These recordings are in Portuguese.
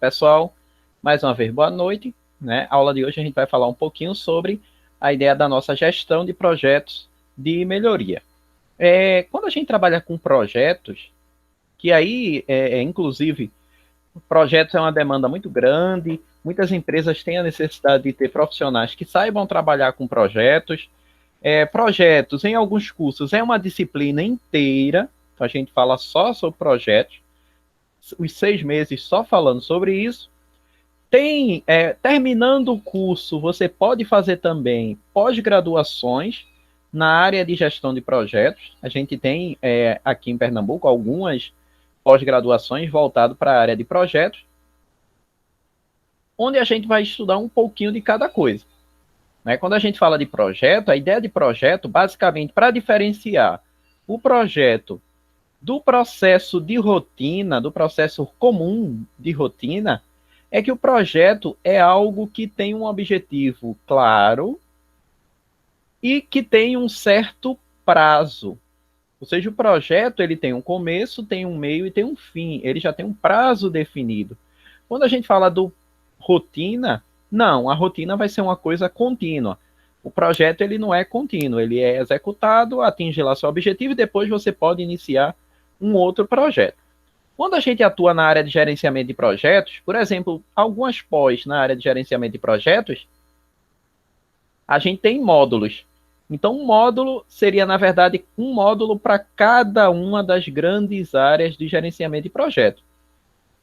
Pessoal, mais uma vez, boa noite. Né? A aula de hoje a gente vai falar um pouquinho sobre a ideia da nossa gestão de projetos de melhoria. Quando a gente trabalha com projetos, que aí, inclusive, projetos é uma demanda muito grande, muitas empresas têm a necessidade de ter profissionais que saibam trabalhar com projetos. Projetos, em alguns cursos, é uma disciplina inteira, então a gente fala só sobre projetos, os 6 meses só falando sobre isso. Terminando o curso, você pode fazer também pós-graduações na área de gestão de projetos. A gente tem aqui em Pernambuco algumas pós-graduações voltadas para a área de projetos, onde a gente vai estudar um pouquinho de cada coisa. Né? Quando a gente fala de projeto, a ideia de projeto, basicamente, para diferenciar o projeto do processo de rotina, do processo comum de rotina, é que o projeto é algo que tem um objetivo claro e que tem um certo prazo. Ou seja, o projeto ele tem um começo, tem um meio e tem um fim. Ele já tem um prazo definido. Quando a gente fala do rotina, não, a rotina vai ser uma coisa contínua. O projeto ele não é contínuo, ele é executado, atinge lá seu objetivo e depois você pode iniciar um outro projeto. Quando a gente atua na área de gerenciamento de projetos, por exemplo, algumas pós na área de gerenciamento de projetos, a gente tem módulos. Então, um módulo seria, na verdade, um módulo para cada uma das grandes áreas de gerenciamento de projeto.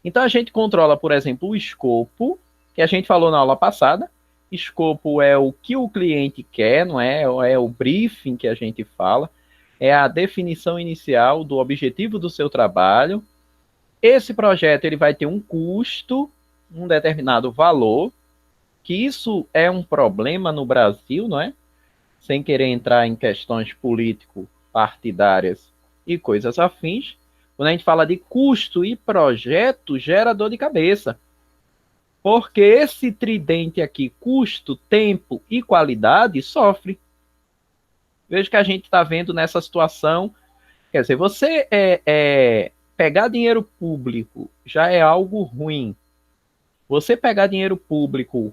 Então, a gente controla, por exemplo, o escopo, que a gente falou na aula passada. Escopo é o que o cliente quer, não é? É o briefing que a gente fala, é a definição inicial do objetivo do seu trabalho. Esse projeto ele vai ter um custo, um determinado valor, que isso é um problema no Brasil, não é? Sem querer entrar em questões político-partidárias e coisas afins. Quando a gente fala de custo e projeto, gera dor de cabeça. Porque esse tridente aqui, custo, tempo e qualidade, sofre. Veja que a gente está vendo nessa situação. Quer dizer, você pegar dinheiro público já é algo ruim. Você pegar dinheiro público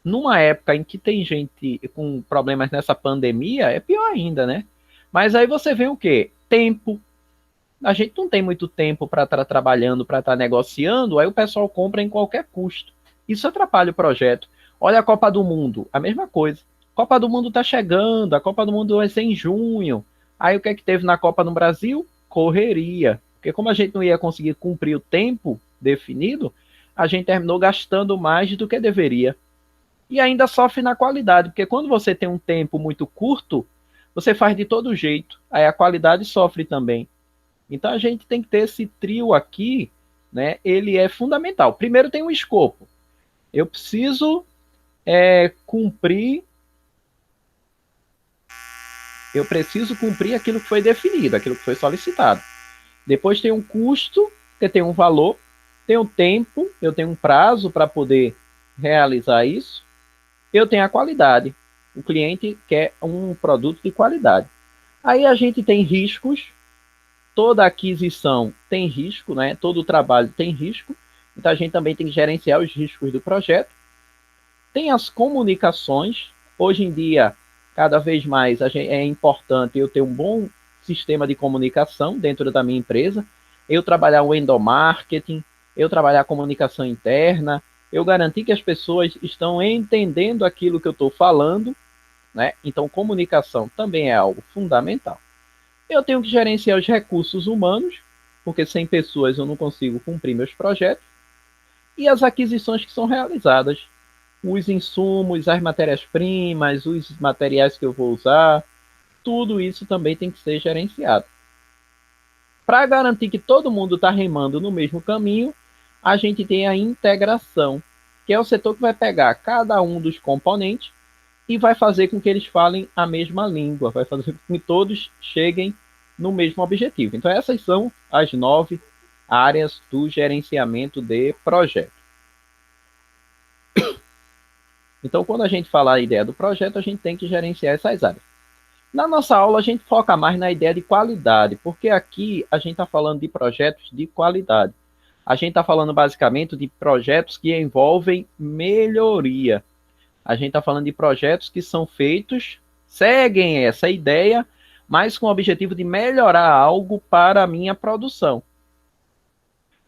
numa época em que tem gente com problemas nessa pandemia, é pior ainda, né? Mas aí você vê o quê? Tempo. A gente não tem muito tempo para estar trabalhando, para estar negociando, aí o pessoal compra em qualquer custo. Isso atrapalha o projeto. Olha a Copa do Mundo, a mesma coisa. A Copa do Mundo está chegando, a Copa do Mundo vai ser em junho. Aí o que é que teve na Copa no Brasil? Correria. Porque como a gente não ia conseguir cumprir o tempo definido, a gente terminou gastando mais do que deveria. E ainda sofre na qualidade, porque quando você tem um tempo muito curto, você faz de todo jeito, aí a qualidade sofre também. Então a gente tem que ter esse trio aqui, né? Ele é fundamental. Primeiro tem um escopo. Eu preciso cumprir, aquilo que foi definido, aquilo que foi solicitado. Depois tem um custo, que tem um valor, tem um tempo, eu tenho um prazo para poder realizar isso. Eu tenho a qualidade. O cliente quer um produto de qualidade. Aí a gente tem riscos. Toda aquisição tem risco, né? Todo trabalho tem risco. Então a gente também tem que gerenciar os riscos do projeto. Tem as comunicações. Hoje em dia, cada vez mais é importante eu ter um bom sistema de comunicação dentro da minha empresa. Eu trabalhar o endomarketing, eu trabalhar a comunicação interna, eu garantir que as pessoas estão entendendo aquilo que eu estou falando, né? Então, comunicação também é algo fundamental. Eu tenho que gerenciar os recursos humanos, porque sem pessoas eu não consigo cumprir meus projetos, e as aquisições que são realizadas, os insumos, as matérias-primas, os materiais que eu vou usar, tudo isso também tem que ser gerenciado. Para garantir que todo mundo está remando no mesmo caminho, a gente tem a integração, que é o setor que vai pegar cada um dos componentes e vai fazer com que eles falem a mesma língua, vai fazer com que todos cheguem no mesmo objetivo. Então, essas são as 9 áreas do gerenciamento de projeto. Então, quando a gente fala a ideia do projeto, a gente tem que gerenciar essas áreas. Na nossa aula, a gente foca mais na ideia de qualidade, porque aqui a gente está falando de projetos de qualidade. a gente está falando basicamente de projetos que envolvem melhoria. A gente está falando de projetos que são feitos, seguem essa ideia, mas com o objetivo de melhorar algo para a minha produção.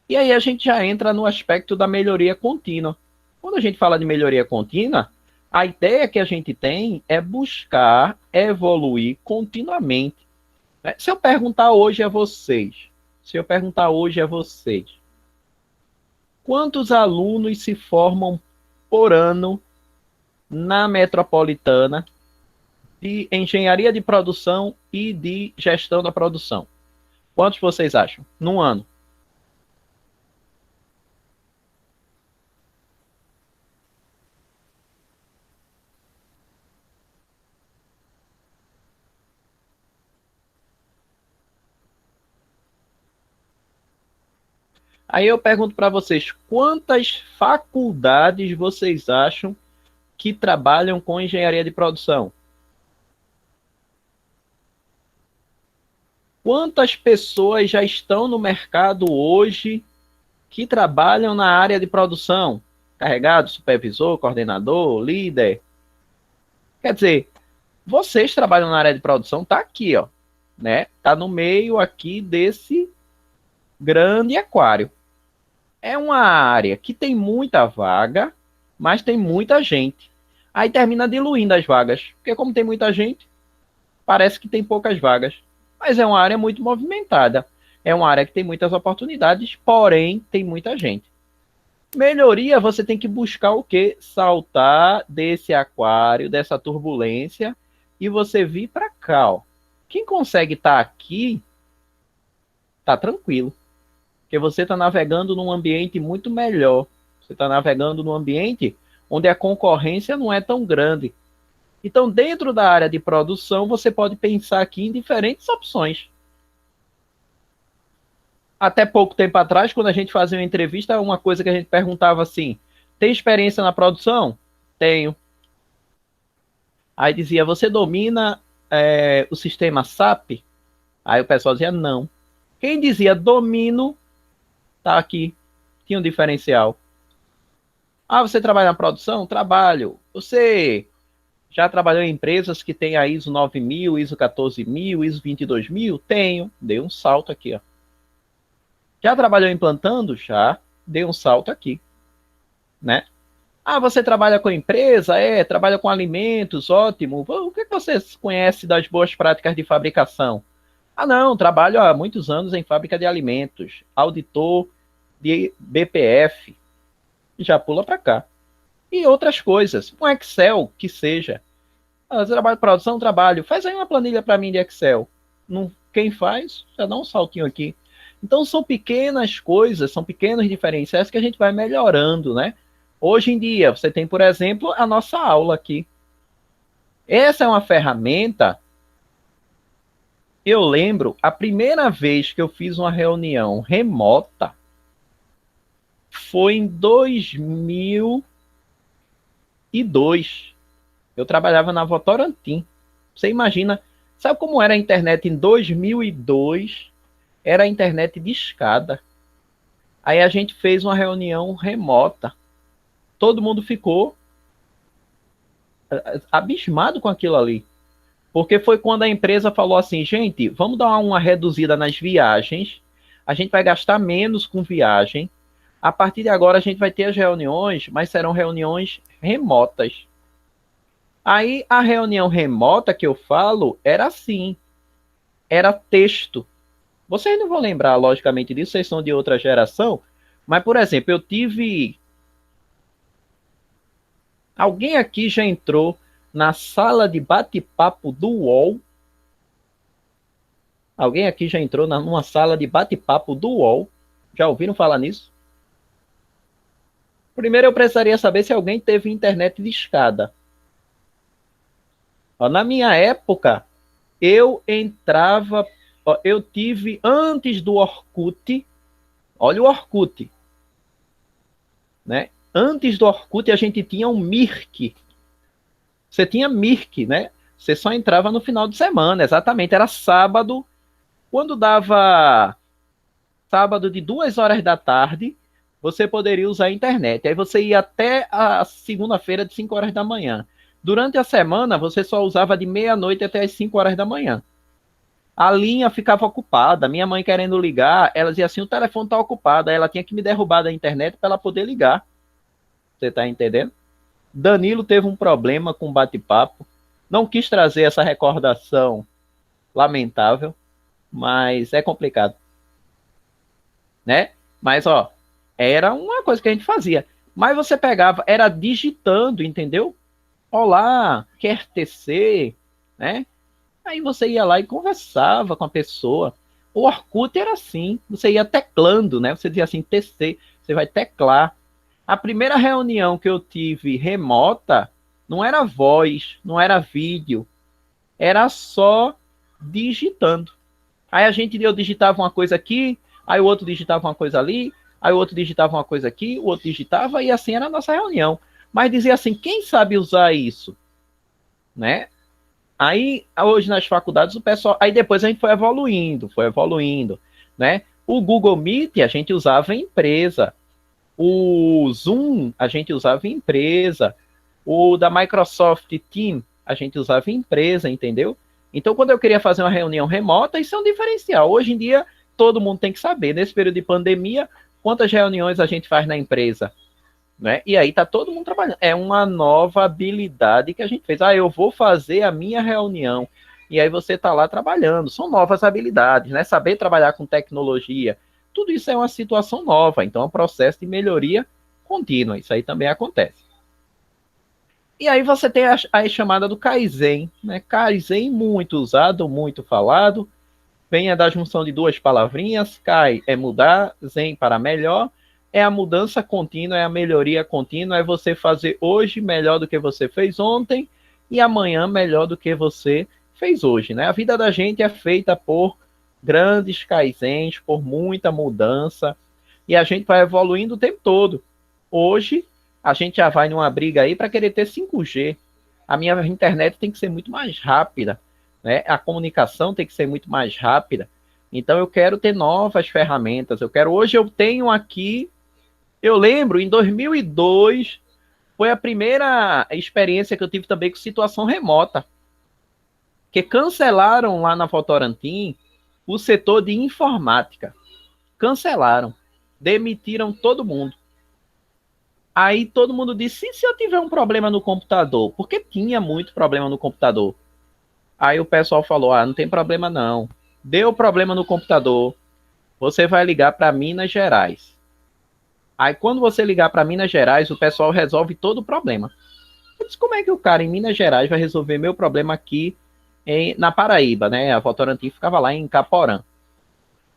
E aí a gente já entra no aspecto da melhoria contínua. Quando a gente fala de melhoria contínua, a ideia que a gente tem é buscar evoluir continuamente. Se eu perguntar hoje a vocês, quantos alunos se formam por ano na metropolitana de engenharia de produção e de gestão da produção? Quantos vocês acham? Num ano? Aí eu pergunto para vocês, quantas faculdades vocês acham que trabalham com engenharia de produção? Quantas pessoas já estão no mercado hoje que trabalham na área de produção? Carregado, supervisor, coordenador, líder. Quer dizer, vocês trabalham na área de produção, tá aqui, ó, né? Tá no meio aqui desse grande aquário. É uma área que tem muita vaga, mas tem muita gente. Aí termina diluindo as vagas, porque como tem muita gente, parece que tem poucas vagas. Mas é uma área muito movimentada. É uma área que tem muitas oportunidades, porém tem muita gente. Melhoria, você tem que buscar o quê? Saltar desse aquário, dessa turbulência, e você vir para cá. Ó. Quem consegue estar aqui, tá tranquilo. Porque você está navegando num ambiente muito melhor. Você está navegando num ambiente onde a concorrência não é tão grande. Então, dentro da área de produção, você pode pensar aqui em diferentes opções. Até pouco tempo atrás, quando a gente fazia uma entrevista, uma coisa que a gente perguntava assim, tem experiência na produção? Tenho. Aí dizia, você domina o sistema SAP? Aí o pessoal dizia, não. Quem dizia domino, tá aqui. Tinha um diferencial. Ah, você trabalha na produção? Trabalho. Você já trabalhou em empresas que tem a ISO 9000, ISO 14000, ISO 22000? Tenho. Dei um salto aqui, ó. Já trabalhou implantando? Já. Dei um salto aqui, né? Ah, você trabalha com empresa? Trabalha com alimentos? Ótimo. O que você conhece das boas práticas de fabricação? Ah, não, trabalho há muitos anos em fábrica de alimentos. Auditor de BPF. Já pula para cá. E outras coisas. Um Excel, que seja. Ah, você trabalha em produção? Trabalho. Faz aí uma planilha para mim de Excel. Quem faz, já dá um saltinho aqui. Então, são pequenas coisas, são pequenos diferenciais que a gente vai melhorando, né? Hoje em dia, você tem, por exemplo, a nossa aula aqui. Essa é uma ferramenta. Eu lembro, a primeira vez que eu fiz uma reunião remota foi em 2002. Eu trabalhava na Votorantim. Você imagina, sabe como era a internet em 2002? Era a internet de escada. Aí a gente fez uma reunião remota. Todo mundo ficou abismado com aquilo ali. Porque foi quando a empresa falou assim, gente, vamos dar uma reduzida nas viagens, a gente vai gastar menos com viagem, a partir de agora a gente vai ter as reuniões, mas serão reuniões remotas. Aí a reunião remota que eu falo era assim, era texto. Vocês não vão lembrar, logicamente, disso, vocês são de outra geração, mas, por exemplo, eu tive... Alguém aqui já entrou na sala de bate-papo do UOL? Alguém aqui já entrou numa sala de bate-papo do UOL? Já ouviram falar nisso? Primeiro eu precisaria saber se alguém teve internet de escada. Na minha época, eu entrava... Eu tive, antes do Orkut, olha o Orkut, né? Antes do Orkut, a gente tinha um Mirk. Você tinha Mirk, né? Você só entrava no final de semana, exatamente. Era sábado, quando dava sábado de 2 horas da tarde, você poderia usar a internet. Aí você ia até a segunda-feira de 5 horas da manhã. Durante a semana, você só usava de meia-noite até as 5 horas da manhã. A linha ficava ocupada. Minha mãe querendo ligar, ela dizia assim: o telefone está ocupado. Aí ela tinha que me derrubar da internet para ela poder ligar. Você está entendendo? Danilo teve um problema com bate-papo. Não quis trazer essa recordação lamentável, mas é complicado, né? Mas, ó, era uma coisa que a gente fazia. Mas você pegava, era digitando, entendeu? Olá, quer tecer, né? Aí você ia lá e conversava com a pessoa. O Orkut era assim, você ia teclando, né? Você dizia assim, tecer, você vai teclar. A primeira reunião que eu tive remota não era voz, não era vídeo, era só digitando. Aí eu digitava uma coisa aqui, aí o outro digitava uma coisa ali, aí o outro digitava uma coisa aqui, o outro digitava, e assim era a nossa reunião. Mas dizia assim, quem sabe usar isso? Né? Aí, hoje nas faculdades, o pessoal. Aí depois a gente foi evoluindo, né? O Google Meet a gente usava em empresa. O Zoom a gente usava em empresa. O da Microsoft Teams a gente usava em empresa, entendeu? Então, quando eu queria fazer uma reunião remota, isso é um diferencial. Hoje em dia, todo mundo tem que saber, nesse período de pandemia, quantas reuniões a gente faz na empresa, né? E aí tá todo mundo trabalhando. É uma nova habilidade que a gente fez. Ah, eu vou fazer a minha reunião. E aí você tá lá trabalhando. São novas habilidades, né? Saber trabalhar com tecnologia. Tudo isso é uma situação nova. Então é um processo de melhoria contínua. Isso aí também acontece. E aí você tem a chamada do Kaizen, né? Kaizen muito usado, muito falado. Venha da junção de duas palavrinhas. Kai é mudar, Zen para melhor. É a mudança contínua, é a melhoria contínua, é você fazer hoje melhor do que você fez ontem e amanhã melhor do que você fez hoje, né? A vida da gente é feita por grandes kaizens, por muita mudança, e a gente vai evoluindo o tempo todo. Hoje, a gente já vai numa briga aí para querer ter 5G. A minha internet tem que ser muito mais rápida, né? A comunicação tem que ser muito mais rápida. Então eu quero ter novas ferramentas. Hoje eu tenho aqui, eu lembro em 2002 foi a primeira experiência que eu tive também com situação remota, que cancelaram lá na Votorantim o setor de informática. Cancelaram, demitiram todo mundo. Aí todo mundo disse: e se eu tiver um problema no computador? Porque tinha muito problema no computador. Aí o pessoal falou: ah, não tem problema não. Deu problema no computador, você vai ligar para Minas Gerais. Aí quando você ligar para Minas Gerais, o pessoal resolve todo o problema. Eu disse: como é que o cara em Minas Gerais vai resolver meu problema aqui na Paraíba, né? A Votorantim ficava lá em Caporã.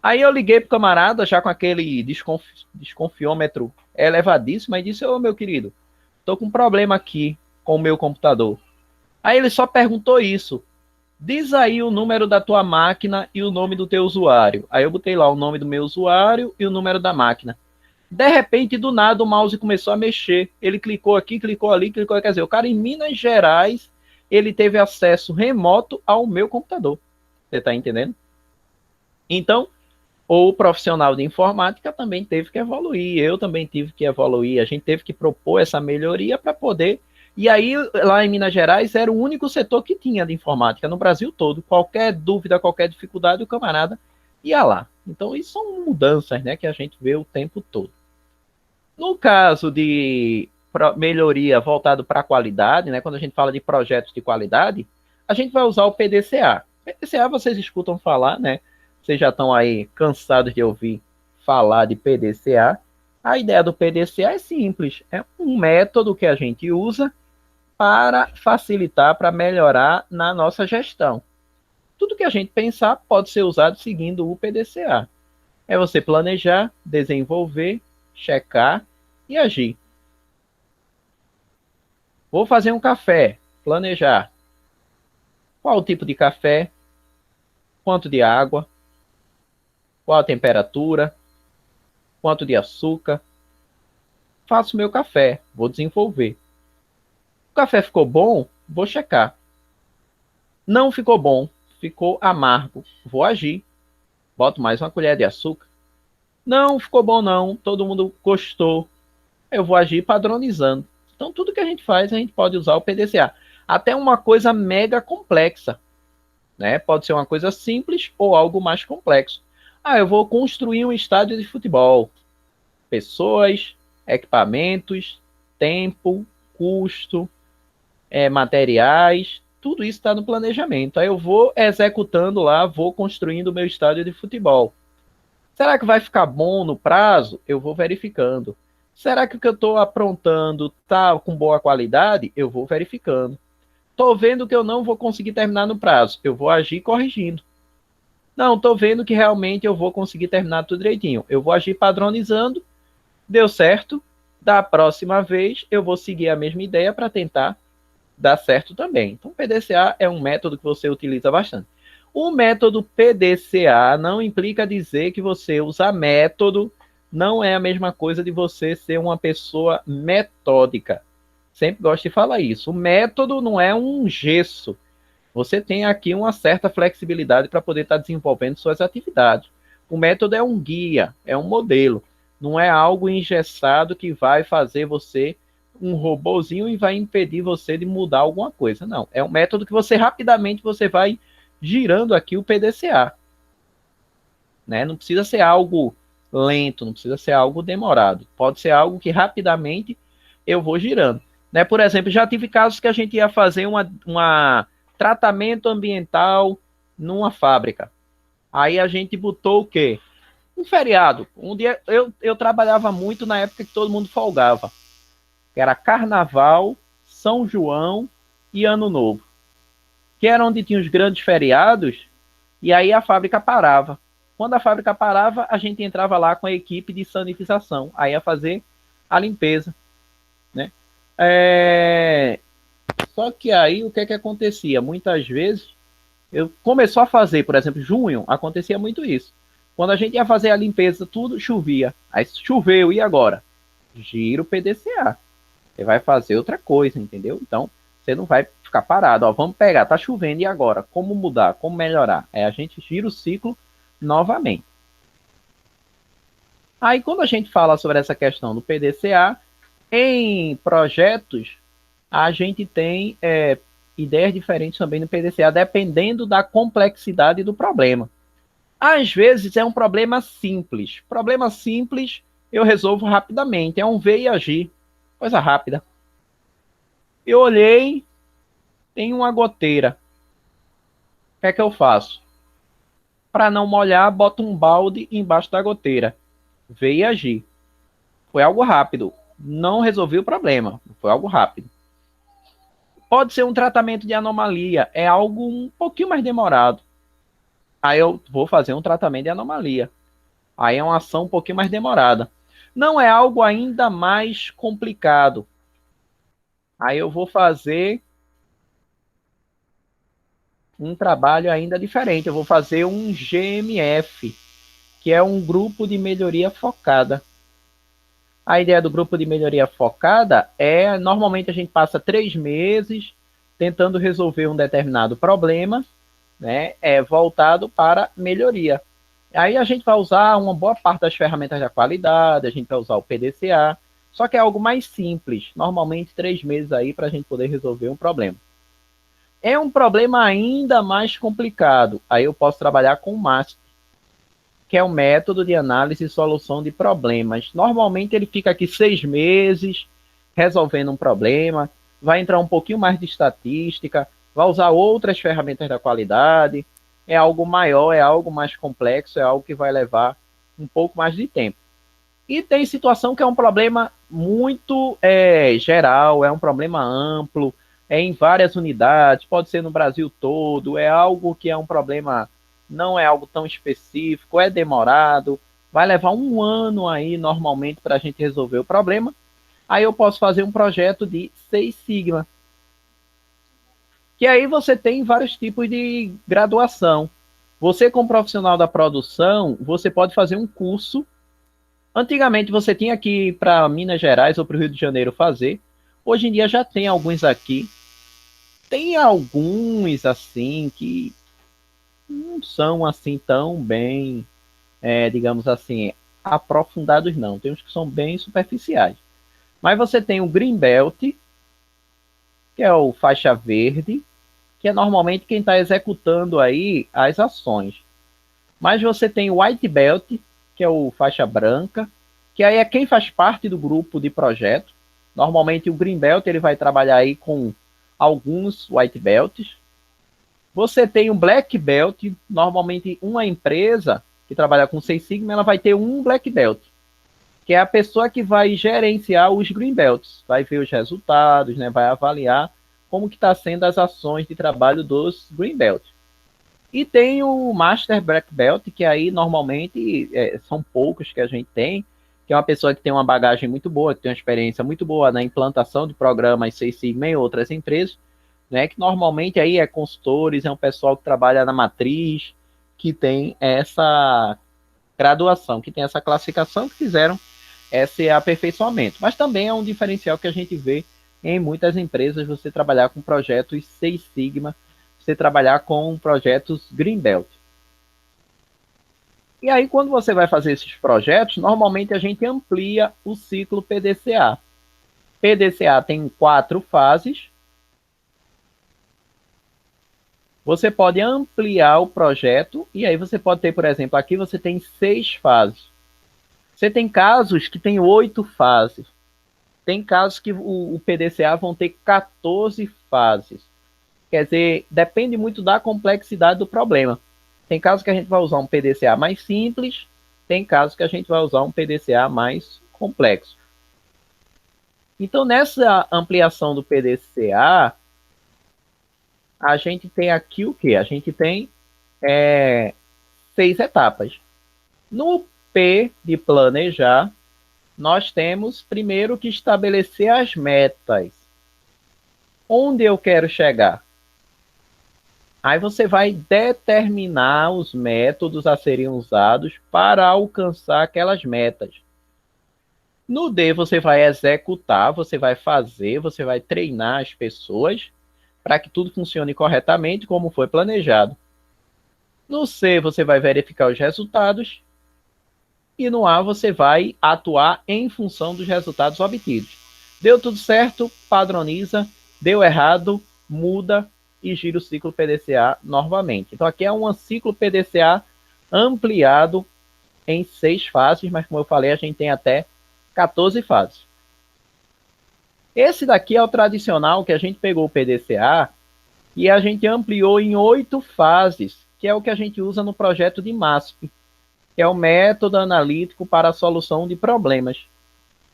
Aí eu liguei pro camarada, já com aquele desconfiômetro elevadíssimo, e disse: ô meu querido, tô com um problema aqui com o meu computador. Aí ele só perguntou isso: diz aí o número da tua máquina e o nome do teu usuário. Aí eu botei lá o nome do meu usuário e o número da máquina. De repente, do nada, o mouse começou a mexer. Ele clicou aqui, clicou ali, clicou. Quer dizer, o cara em Minas Gerais, ele teve acesso remoto ao meu computador. Você está entendendo? Então, o profissional de informática também teve que evoluir. Eu também tive que evoluir. A gente teve que propor essa melhoria para poder. E aí, lá em Minas Gerais, era o único setor que tinha de informática no Brasil todo. Qualquer dúvida, qualquer dificuldade, o camarada ia lá. Então, isso são mudanças, né, que a gente vê o tempo todo. No caso de melhoria voltado para a qualidade, né, quando a gente fala de projetos de qualidade, a gente vai usar o PDCA. PDCA vocês escutam falar, né? Vocês já estão aí cansados de ouvir falar de PDCA. A ideia do PDCA é simples, é um método que a gente usa para facilitar, para melhorar na nossa gestão. Tudo que a gente pensar pode ser usado seguindo o PDCA. É você planejar, desenvolver, checar e agir. Vou fazer um café, planejar. Qual o tipo de café? Quanto de água? Qual a temperatura? Quanto de açúcar? Faço meu café, vou desenvolver. O café ficou bom? Vou checar. Não ficou bom, ficou amargo. Vou agir. Boto mais uma colher de açúcar. Não, ficou bom não, todo mundo gostou. Eu vou agir padronizando. Então, tudo que a gente faz, a gente pode usar o PDCA. Até uma coisa mega complexa, né? Pode ser uma coisa simples ou algo mais complexo. Ah, eu vou construir um estádio de futebol. Pessoas, equipamentos, tempo, custo, materiais, tudo isso está no planejamento. Aí eu vou executando lá, vou construindo o meu estádio de futebol. Será que vai ficar bom no prazo? Eu vou verificando. Será que o que eu estou aprontando está com boa qualidade? Eu vou verificando. Estou vendo que eu não vou conseguir terminar no prazo. Eu vou agir corrigindo. Não, estou vendo que realmente eu vou conseguir terminar tudo direitinho. Eu vou agir padronizando. Deu certo. Da próxima vez, eu vou seguir a mesma ideia para tentar dar certo também. Então, o PDCA é um método que você utiliza bastante. O método PDCA não implica dizer que você usar método, não é a mesma coisa de você ser uma pessoa metódica. Sempre gosto de falar isso. O método não é um gesso. Você tem aqui uma certa flexibilidade para poder estar desenvolvendo suas atividades. O método é um guia, é um modelo. Não é algo engessado que vai fazer você um robozinho e vai impedir você de mudar alguma coisa. Não, é um método que você vai girando aqui o PDCA, né? Não precisa ser algo lento, não precisa ser algo demorado. Pode ser algo que rapidamente eu vou girando, né? Por exemplo, já tive casos que a gente ia fazer uma tratamento ambiental numa fábrica. Aí a gente botou o quê? Um feriado. Um dia eu trabalhava muito na época que todo mundo folgava, que era Carnaval, São João e Ano Novo, que era onde tinha os grandes feriados, e aí a fábrica parava. Quando a fábrica parava, a gente entrava lá com a equipe de sanitização, aí ia fazer a limpeza, né? Só que aí o que é que acontecia? Muitas vezes eu começou a fazer, por exemplo, junho, acontecia muito isso. Quando a gente ia fazer a limpeza, tudo chovia. Aí choveu, e agora? Gira o PDCA. Você vai fazer outra coisa, entendeu? Então, você não vai ficar parado. Ó, vamos pegar, tá chovendo, e agora? Como mudar? Como melhorar? Aí a gente gira o ciclo novamente. Aí, quando a gente fala sobre essa questão do PDCA, em projetos, a gente tem ideias diferentes também no PDCA, dependendo da complexidade do problema. Às vezes é um problema simples. Problema simples eu resolvo rapidamente. É um ver e agir. Coisa rápida. Eu olhei, tem uma goteira. O que é que eu faço? Para não molhar, boto um balde embaixo da goteira. Ver e agir. Foi algo rápido. Não resolvi o problema. Foi algo rápido. Pode ser um tratamento de anomalia. É algo um pouquinho mais demorado. Aí eu vou fazer um tratamento de anomalia. Aí é uma ação um pouquinho mais demorada. Não é algo ainda mais complicado. Aí eu vou fazer um trabalho ainda diferente. Eu vou fazer um GMF, que é um grupo de melhoria focada. A ideia do grupo de melhoria focada é, normalmente a gente passa 3 meses tentando resolver um determinado problema, né, voltado para melhoria. Aí a gente vai usar uma boa parte das ferramentas da qualidade, a gente vai usar o PDCA, só que é algo mais simples, normalmente 3 meses aí para a gente poder resolver um problema. É um problema ainda mais complicado, aí eu posso trabalhar com o MASP, que é um método de análise e solução de problemas. Normalmente ele fica aqui 6 meses resolvendo um problema, vai entrar um pouquinho mais de estatística, vai usar outras ferramentas da qualidade, é algo maior, é algo mais complexo, é algo que vai levar um pouco mais de tempo. E tem situação que é um problema muito geral, é um problema amplo, é em várias unidades, pode ser no Brasil todo, é algo que é um problema, não é algo tão específico, é demorado, vai levar um ano aí normalmente para a gente resolver o problema. Aí eu posso fazer um projeto de 6 Sigma, que aí você tem vários tipos de graduação. Você, como profissional da produção, você pode fazer um curso. Antigamente você tinha que ir para Minas Gerais ou para o Rio de Janeiro fazer. Hoje em dia já tem alguns aqui. Tem alguns assim que não são assim tão bem, digamos assim, aprofundados, não. Tem uns que são bem superficiais. Mas você tem o Green Belt, que é o faixa verde, que é normalmente quem está executando aí as ações. Mas você tem o White Belt, que é o faixa branca, que aí é quem faz parte do grupo de projeto. Normalmente o Green Belt ele vai trabalhar aí com alguns White Belts. Você tem o Black Belt, normalmente uma empresa que trabalha com Six Sigma, ela vai ter um Black Belt, que é a pessoa que vai gerenciar os Green Belts, vai ver os resultados, né, vai avaliar como que está sendo as ações de trabalho dos Green Belts. E tem o Master Black Belt, que aí normalmente são poucos que a gente tem, que é uma pessoa que tem uma bagagem muito boa, que tem uma experiência muito boa na implantação de programas Six Sigma em outras empresas, né, que normalmente aí é consultores, é um pessoal que trabalha na matriz, que tem essa graduação, que tem essa classificação, que fizeram esse aperfeiçoamento. Mas também é um diferencial que a gente vê em muitas empresas, você trabalhar com projetos Six Sigma, você trabalhar com projetos Green Belt. E aí, quando você vai fazer esses projetos, normalmente a gente amplia o ciclo PDCA. PDCA tem 4 fases. Você pode ampliar o projeto, e aí você pode ter, por exemplo, aqui você tem 6 fases. Você tem casos que tem 8 fases. Tem casos que o PDCA vão ter 14 fases. Quer dizer, depende muito da complexidade do problema. Tem casos que a gente vai usar um PDCA mais simples, tem casos que a gente vai usar um PDCA mais complexo. Então, nessa ampliação do PDCA, a gente tem aqui o quê? A gente tem 6 etapas. No P de planejar, nós temos primeiro que estabelecer as metas. Onde eu quero chegar? Aí você vai determinar os métodos a serem usados para alcançar aquelas metas. No D você vai executar, você vai fazer, você vai treinar as pessoas para que tudo funcione corretamente como foi planejado. No C você vai verificar os resultados. E no A você vai atuar em função dos resultados obtidos. Deu tudo certo, padroniza. Deu errado, muda e gira o ciclo PDCA novamente. Então aqui é um ciclo PDCA ampliado em 6 fases, mas como eu falei, a gente tem até 14 fases. Esse daqui é o tradicional, que a gente pegou o PDCA e a gente ampliou em 8 fases, que é o que a gente usa no projeto de MASP, que é o método analítico para a solução de problemas.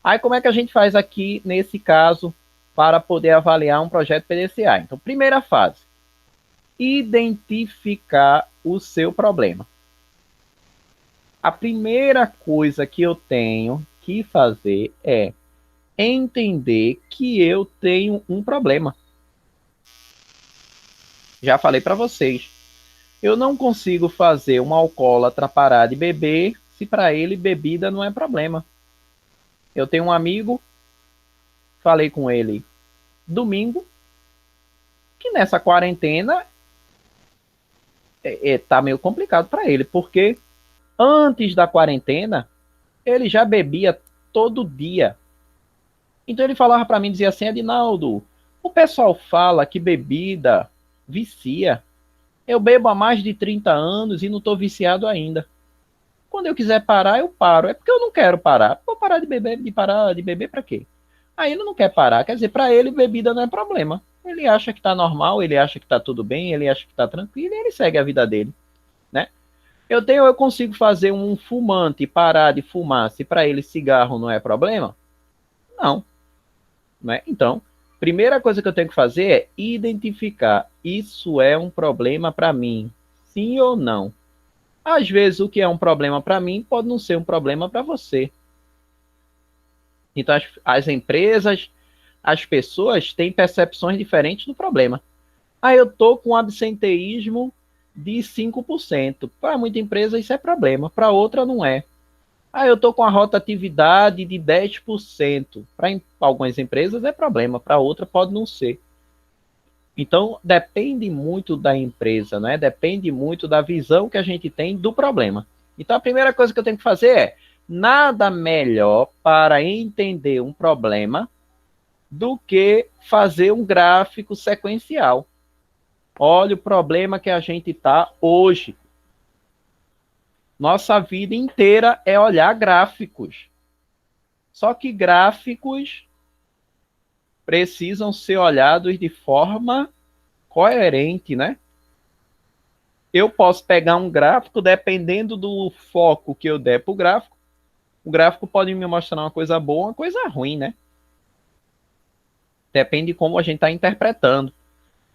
Aí como é que a gente faz aqui, nesse caso, para poder avaliar um projeto PDCA? Então, primeira fase, identificar o seu problema. A primeira coisa que eu tenho que fazer é entender que eu tenho um problema. Já falei para vocês, eu não consigo fazer um alcoólatra parar de beber se para ele bebida não é problema. Eu tenho um amigo, falei com ele domingo, que nessa quarentena tá meio complicado para ele, porque antes da quarentena ele já bebia todo dia. Então ele falava para mim, dizia assim: Adinaldo, o pessoal fala que bebida vicia. Eu bebo há mais de 30 anos e não estou viciado ainda. Quando eu quiser parar, eu paro. É porque eu não quero parar. Vou parar de beber para quê? Aí ele não quer parar. Quer dizer, para ele, bebida não é problema. Ele acha que está normal, ele acha que está tudo bem, ele acha que está tranquilo e ele segue a vida dele, né? Eu consigo fazer um fumante parar de fumar se para ele cigarro não é problema? Não, né? Então, primeira coisa que eu tenho que fazer é identificar: isso é um problema para mim, sim ou não? Às vezes o que é um problema para mim pode não ser um problema para você. Então as empresas, as pessoas têm percepções diferentes do problema. Ah, eu estou com absenteísmo de 5%. Para muita empresa isso é problema, para outra não é. Ah, eu estou com a rotatividade de 10%. Para algumas empresas é problema, para outra pode não ser. Então, depende muito da empresa, né? Depende muito da visão que a gente tem do problema. Então, a primeira coisa que eu tenho que fazer é Nada melhor para entender um problema do que fazer um gráfico sequencial. Olha o problema que a gente está hoje. Nossa vida inteira é olhar gráficos. Só que gráficos precisam ser olhados de forma coerente, né? Eu posso pegar um gráfico, dependendo do foco que eu der para o gráfico pode me mostrar uma coisa boa, uma coisa ruim, né? Depende de como a gente está interpretando.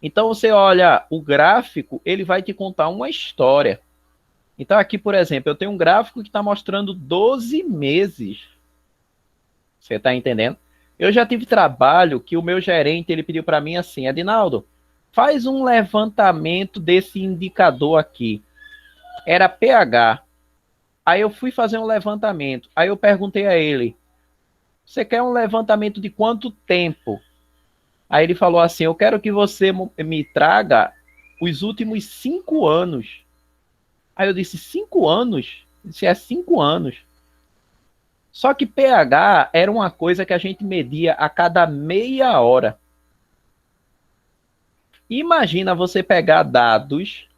Então, você olha o gráfico, ele vai te contar uma história. Então, aqui, por exemplo, eu tenho um gráfico que está mostrando 12 meses. Você está entendendo? Eu já tive trabalho que o meu gerente ele pediu para mim assim, Adinaldo, faz um levantamento desse indicador aqui. Era pH. Aí eu fui fazer um levantamento. Aí eu perguntei a ele, você quer um levantamento de quanto tempo? Aí ele falou assim, eu quero que você me traga os últimos 5 anos. Aí eu disse, 5 anos? Isso é 5 anos. Só que pH era uma coisa que a gente media a cada meia hora. Imagina você pegar dados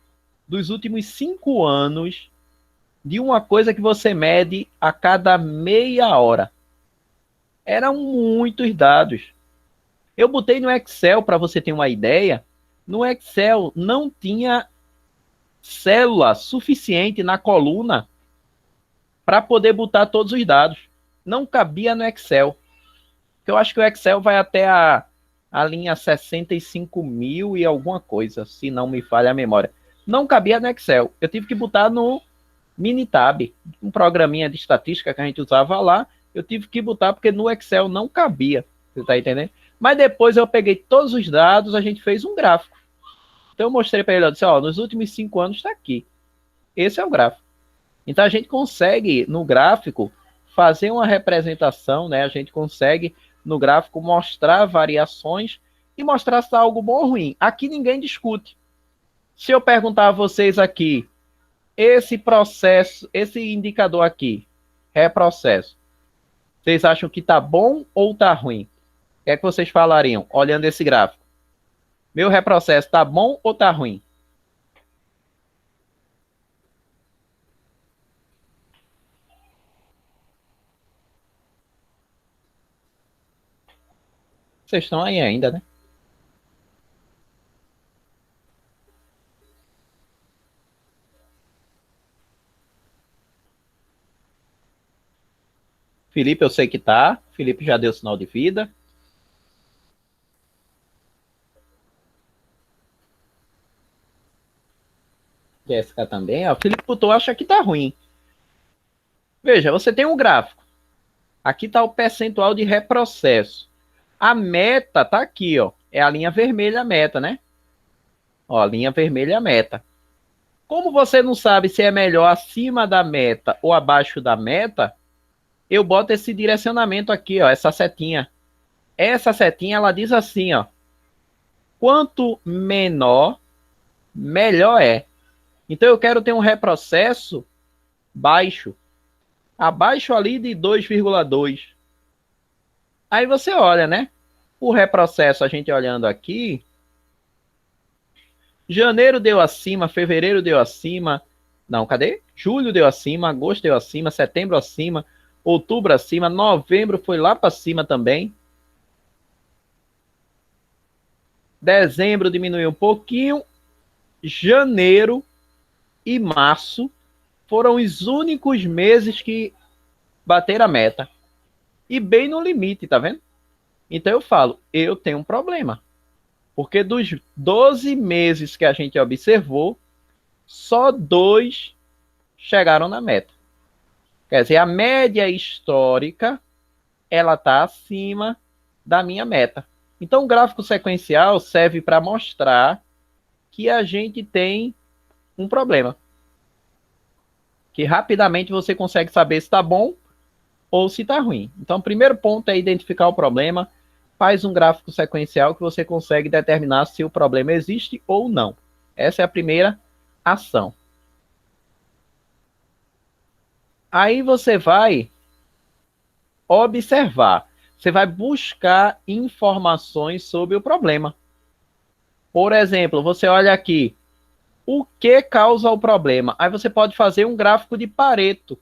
dos últimos 5 anos de uma coisa que você mede a cada meia hora. Eram muitos dados. Eu botei no Excel, para você ter uma ideia, no Excel não tinha célula suficiente na coluna para poder botar todos os dados. Não cabia no Excel. Eu acho que o Excel vai até a linha 65 mil e alguma coisa, se não me falha a memória. Não cabia no Excel. Eu tive que botar no Minitab, um programinha de estatística que a gente usava lá. Eu tive que botar porque no Excel não cabia. Você está entendendo? Mas depois eu peguei todos os dados, a gente fez um gráfico. Então eu mostrei para ele, eu disse, ó, nos últimos 5 anos está aqui. Esse é o gráfico. Então a gente consegue, no gráfico, fazer uma representação, né? A gente consegue, no gráfico, mostrar variações e mostrar se está algo bom ou ruim. Aqui ninguém discute. Se eu perguntar a vocês aqui, esse processo, esse indicador aqui, reprocesso, vocês acham que está bom ou está ruim? O que é que vocês falariam, olhando esse gráfico? Meu reprocesso está bom ou está ruim? Vocês estão aí ainda, né? Felipe, eu sei que tá. Felipe já deu sinal de vida. Jéssica também. Ó, Felipe Putou acha que tá ruim. Veja, você tem um gráfico. Aqui está o percentual de reprocesso. A meta tá aqui, ó. É a linha vermelha a meta, né? Ó, a linha vermelha a meta. Como você não sabe se é melhor acima da meta ou abaixo da meta, eu boto esse direcionamento aqui, ó, essa setinha. Essa setinha, ela diz assim, ó. Quanto menor, melhor é. Então eu quero ter um reprocesso baixo. Abaixo ali de 2,2. Aí você olha, né? O reprocesso, a gente olhando aqui, janeiro deu acima, fevereiro deu acima. Não, cadê? Julho deu acima, agosto deu acima, setembro acima, outubro acima, novembro foi lá para cima também. Dezembro diminuiu um pouquinho. Janeiro e março foram os únicos meses que bateram a meta. E bem no limite, tá vendo? Então eu falo, eu tenho um problema. Porque dos 12 meses que a gente observou, só 2 chegaram na meta. Quer dizer, a média histórica, ela está acima da minha meta. Então o gráfico sequencial serve para mostrar que a gente tem um problema. Que rapidamente você consegue saber se está bom ou se está ruim. Então, o primeiro ponto é identificar o problema. Faz um gráfico sequencial que você consegue determinar se o problema existe ou não. Essa é a primeira ação. Aí você vai observar, você vai buscar informações sobre o problema. Por exemplo, você olha aqui, o que causa o problema? Aí você pode fazer um gráfico de Pareto,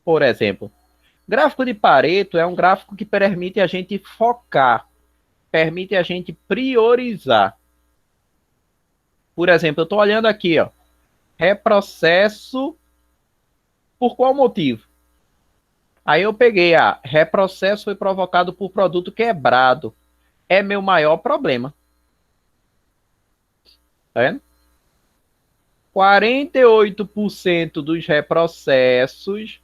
por exemplo. Gráfico de Pareto é um gráfico que permite a gente focar, permite a gente priorizar. Por exemplo, eu estou olhando aqui, ó, reprocesso por qual motivo? Aí eu peguei, reprocesso foi provocado por produto quebrado. É meu maior problema. Tá vendo? 48% dos reprocessos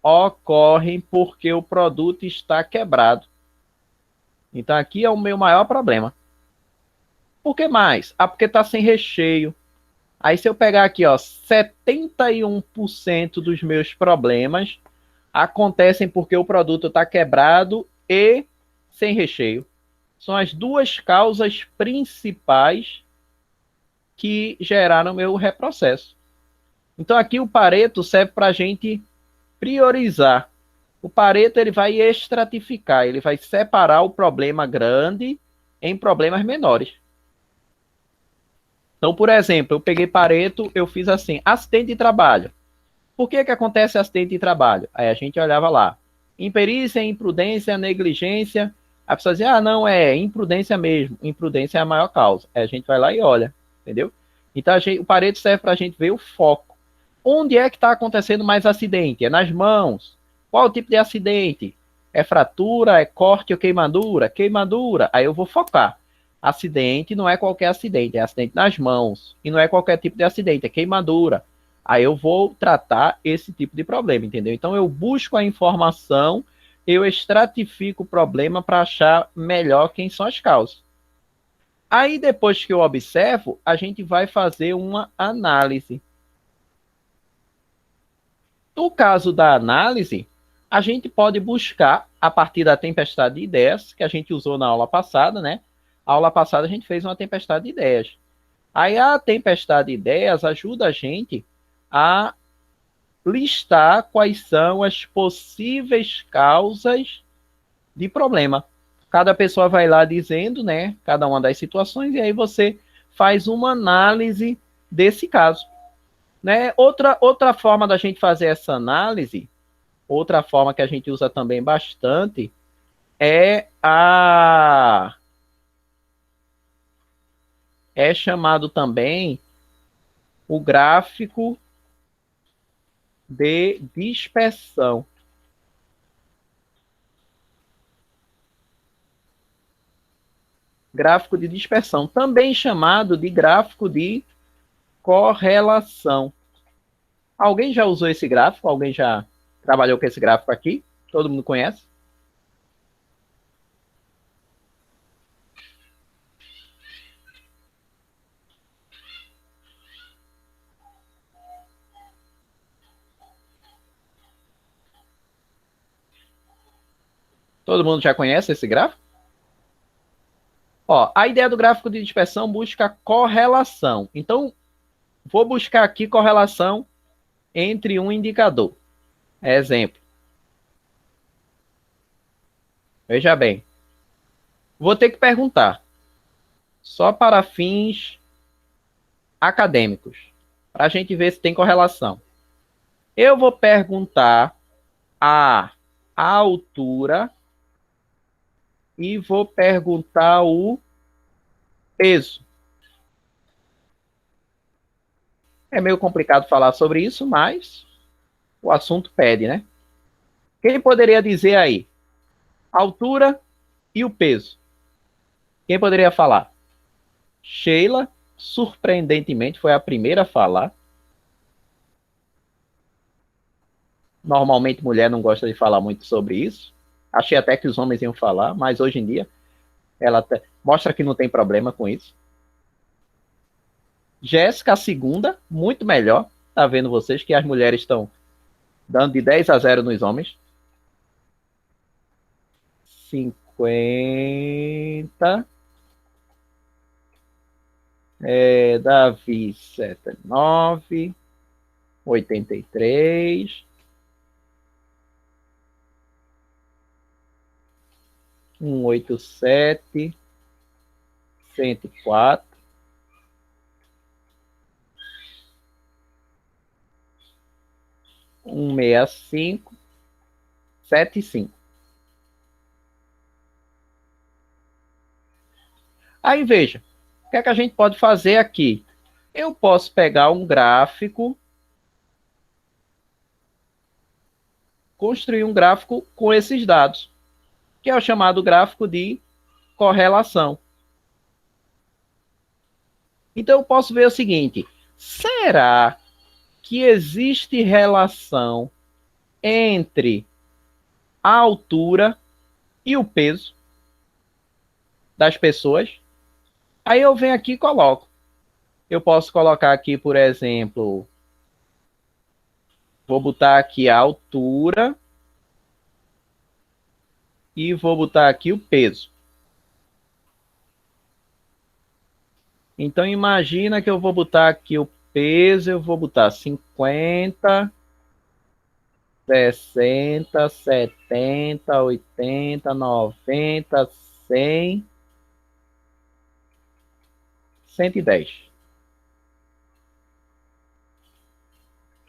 ocorrem porque o produto está quebrado. Então aqui é o meu maior problema. Por que mais? Porque está sem recheio. Aí se eu pegar aqui, ó, 71% dos meus problemas acontecem porque o produto está quebrado e sem recheio. São as duas causas principais que geraram meu reprocesso. Então aqui o Pareto serve para a gente priorizar. O Pareto ele vai estratificar, ele vai separar o problema grande em problemas menores. Então, por exemplo, eu peguei Pareto, eu fiz assim, acidente de trabalho. Por que acontece acidente de trabalho? Aí a gente olhava lá, imperícia, imprudência, negligência. A pessoa dizia, não, é imprudência mesmo. Imprudência é a maior causa. Aí a gente vai lá e olha, entendeu? Então o Pareto serve para a gente ver o foco. Onde é que está acontecendo mais acidente? É nas mãos. Qual o tipo de acidente? É fratura, é corte ou queimadura? Queimadura. Aí eu vou focar. Acidente não é qualquer acidente, é acidente nas mãos. E não é qualquer tipo de acidente, é queimadura. Aí eu vou tratar esse tipo de problema, entendeu? Então eu busco a informação, eu estratifico o problema para achar melhor quem são as causas. Aí depois que eu observo, a gente vai fazer uma análise. No caso da análise, a gente pode buscar a partir da tempestade de ideias que a gente usou na aula passada, né? A aula passada a gente fez uma tempestade de ideias. Aí a tempestade de ideias ajuda a gente a listar quais são as possíveis causas de problema. Cada pessoa vai lá dizendo, né, cada uma das situações, e aí você faz uma análise desse caso. Né? Outra forma da gente fazer essa análise, outra forma que a gente usa também bastante, é chamado também o gráfico de dispersão. Gráfico de dispersão, também chamado de gráfico de correlação. Alguém já usou esse gráfico? Alguém já trabalhou com esse gráfico aqui? Todo mundo conhece? Todo mundo já conhece esse gráfico? Ó, a ideia do gráfico de dispersão busca correlação. Então, vou buscar aqui correlação entre um indicador. Exemplo. Veja bem. Vou ter que perguntar. Só para fins acadêmicos. Para a gente ver se tem correlação. Eu vou perguntar a altura e vou perguntar o peso. É meio complicado falar sobre isso, mas o assunto pede, né? Quem poderia dizer aí? Altura e o peso. Quem poderia falar? Sheila, surpreendentemente, foi a primeira a falar. Normalmente, mulher não gosta de falar muito sobre isso. Achei até que os homens iam falar, mas hoje em dia, ela mostra que não tem problema com isso. Jéssica, a segunda, muito melhor. Tá vendo vocês que as mulheres estão dando de 10-0 nos homens. 50. Davi, 79. 83, 187, 104, 165, 75. Aí veja, o que é que a gente pode fazer aqui? Eu posso pegar um gráfico, construir um gráfico com esses dados, que é o chamado gráfico de correlação. Então eu posso ver o seguinte: será que existe relação entre a altura e o peso das pessoas? Aí eu venho aqui e coloco. Eu posso colocar aqui, por exemplo, vou botar aqui a altura e vou botar aqui o peso. Então imagina que eu vou botar aqui o peso, eu vou botar 50, 60, 70, 80, 90, 100, 110.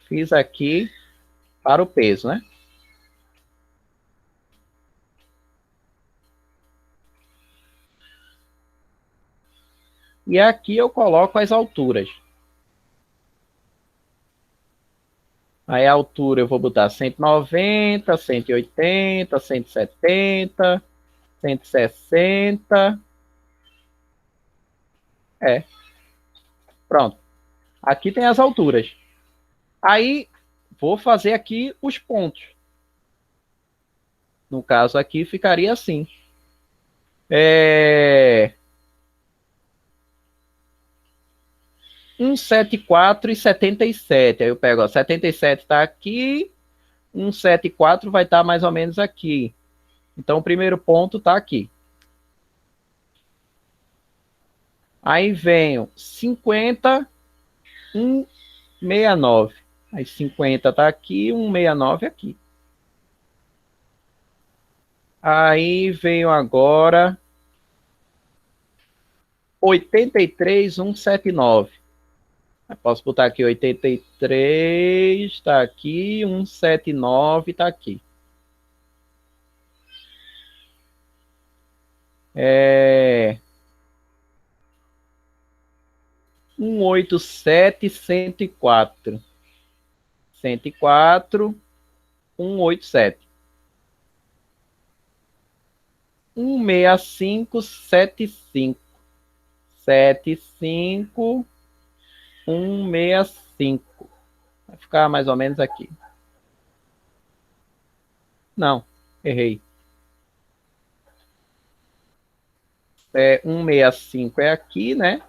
Fiz aqui para o peso, né? E aqui eu coloco as alturas. Aí a altura eu vou botar 190, 180, 170, 160. Pronto. Aqui tem as alturas. Aí vou fazer aqui os pontos. No caso aqui ficaria assim. 174 e 77. Aí eu pego, ó, 77 está aqui, 174 vai estar mais ou menos aqui. Então o primeiro ponto está aqui. Aí venho 50, 169. Aí 50 está aqui, 169 aqui. Aí venho agora 83, 179. Posso botar aqui 83, está aqui, 179 está aqui. 187, 104. 104, 187. 165, 75. 75, 165. Vai ficar mais ou menos aqui. Não, errei. 165 é aqui, né?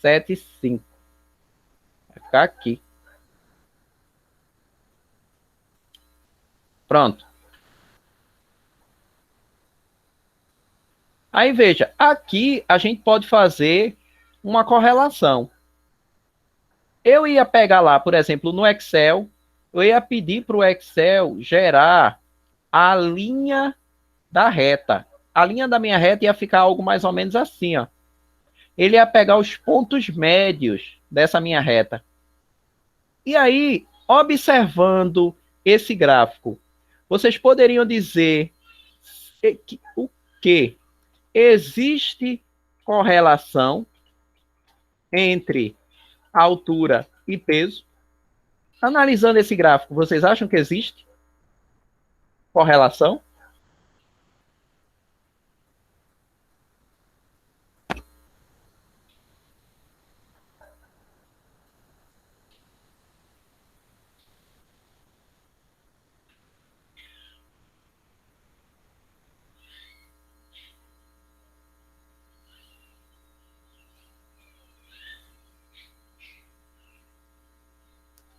75. Vai ficar aqui. Pronto. Aí veja, aqui a gente pode fazer uma correlação. Eu ia pegar lá, por exemplo, no Excel, eu ia pedir para o Excel gerar a linha da reta. A linha da minha reta ia ficar algo mais ou menos assim, ó. Ele ia pegar os pontos médios dessa minha reta. E aí, observando esse gráfico, vocês poderiam dizer o que existe correlação entre altura e peso. Analisando esse gráfico, vocês acham que existe correlação?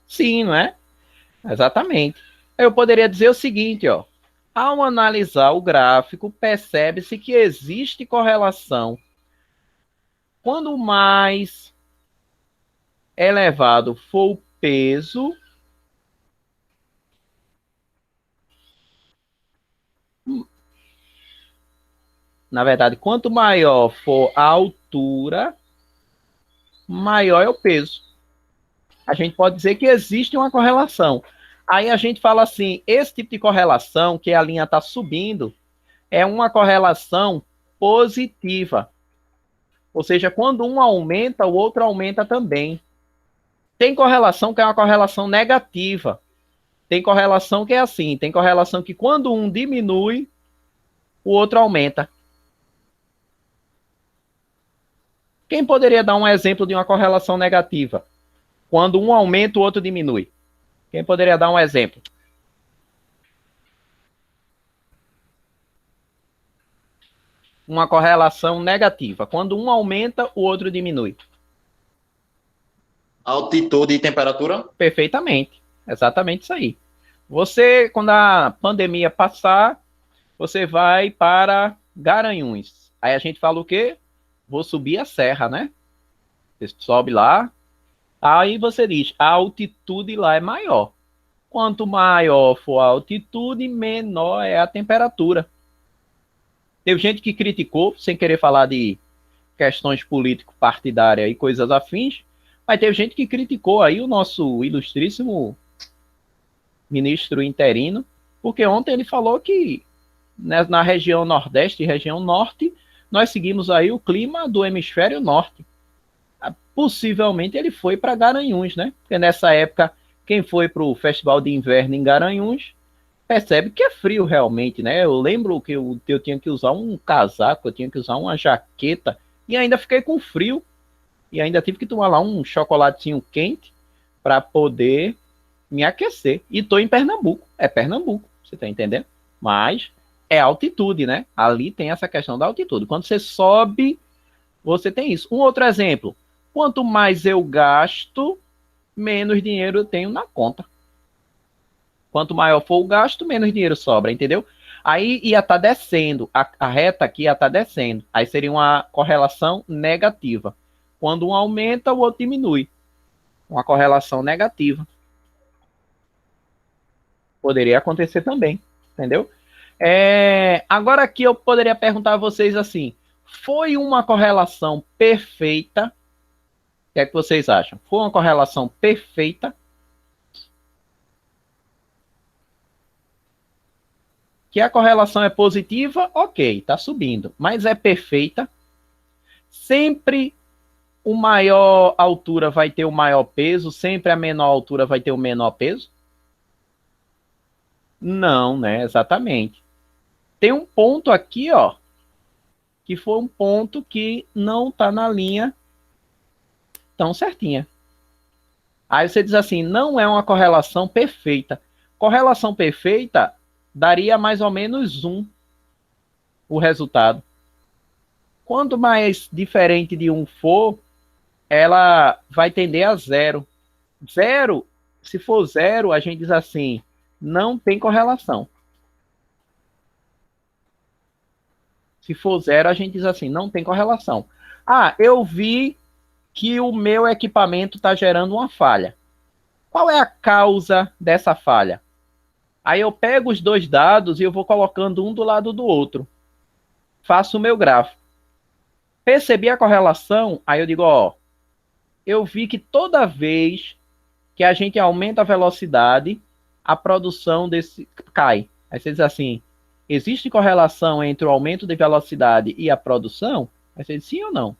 Sim, não é? Exatamente. Eu poderia dizer o seguinte, ó. Ao analisar o gráfico, percebe-se que existe correlação. Quando mais elevado for o peso na verdade, quanto maior for a altura, maior é o peso. A gente pode dizer que existe uma correlação. Aí a gente fala assim, esse tipo de correlação, que a linha está subindo, é uma correlação positiva. Ou seja, quando um aumenta, o outro aumenta também. Tem correlação que é uma correlação negativa. Tem correlação que é assim, tem correlação que quando um diminui, o outro aumenta. Quem poderia dar um exemplo de uma correlação negativa? Quando um aumenta, o outro diminui. Quem poderia dar um exemplo? Uma correlação negativa. Quando um aumenta, o outro diminui. Altitude e temperatura? Perfeitamente. Exatamente isso aí. Você, quando a pandemia passar, você vai para Garanhuns. Aí a gente fala o quê? Vou subir a serra, né? Você sobe lá. Aí você diz, a altitude lá é maior. Quanto maior for a altitude, menor é a temperatura. Teve gente que criticou, sem querer falar de questões político-partidárias e coisas afins, mas teve gente que criticou aí o nosso ilustríssimo ministro interino, porque ontem ele falou que na região Nordeste e região Norte, nós seguimos aí o clima do hemisfério Norte. Possivelmente ele foi para Garanhuns, né? Porque nessa época, quem foi para o Festival de Inverno em Garanhuns, percebe que é frio realmente, né? Eu lembro que eu tinha que usar um casaco, eu tinha que usar uma jaqueta, e ainda fiquei com frio, e ainda tive que tomar lá um chocolatinho quente para poder me aquecer. E tô em Pernambuco, é Pernambuco, você tá entendendo? Mas é altitude, né? Ali tem essa questão da altitude. Quando você sobe, você tem isso. Um outro exemplo, quanto mais eu gasto, menos dinheiro eu tenho na conta. Quanto maior for o gasto, menos dinheiro sobra, entendeu? Aí ia estar descendo, a reta aqui ia estar descendo. Aí seria uma correlação negativa. Quando um aumenta, o outro diminui. Uma correlação negativa. Poderia acontecer também, entendeu? Agora aqui eu poderia perguntar a vocês assim, foi uma correlação perfeita? O que é que vocês acham? Foi uma correlação perfeita? Que a correlação é positiva, ok, está subindo, mas é perfeita. Sempre o maior altura vai ter o maior peso, sempre a menor altura vai ter o menor peso? Não, né? Exatamente. Tem um ponto aqui, ó, que foi um ponto que não está na linha tão certinha. Aí você diz assim, não é uma correlação perfeita. Correlação perfeita daria mais ou menos 1 o resultado. Quanto mais diferente de 1 for, ela vai tender a 0. 0, se for 0, a gente diz assim, não tem correlação. Se for 0, a gente diz assim, não tem correlação. Ah, eu vi que o meu equipamento está gerando uma falha. Qual é a causa dessa falha? Aí eu pego os dois dados e eu vou colocando um do lado do outro. Faço o meu gráfico. Percebi a correlação, aí eu digo, ó, eu vi que toda vez que a gente aumenta a velocidade, a produção desse cai. Aí você diz assim, existe correlação entre o aumento de velocidade e a produção? Aí você diz sim ou não?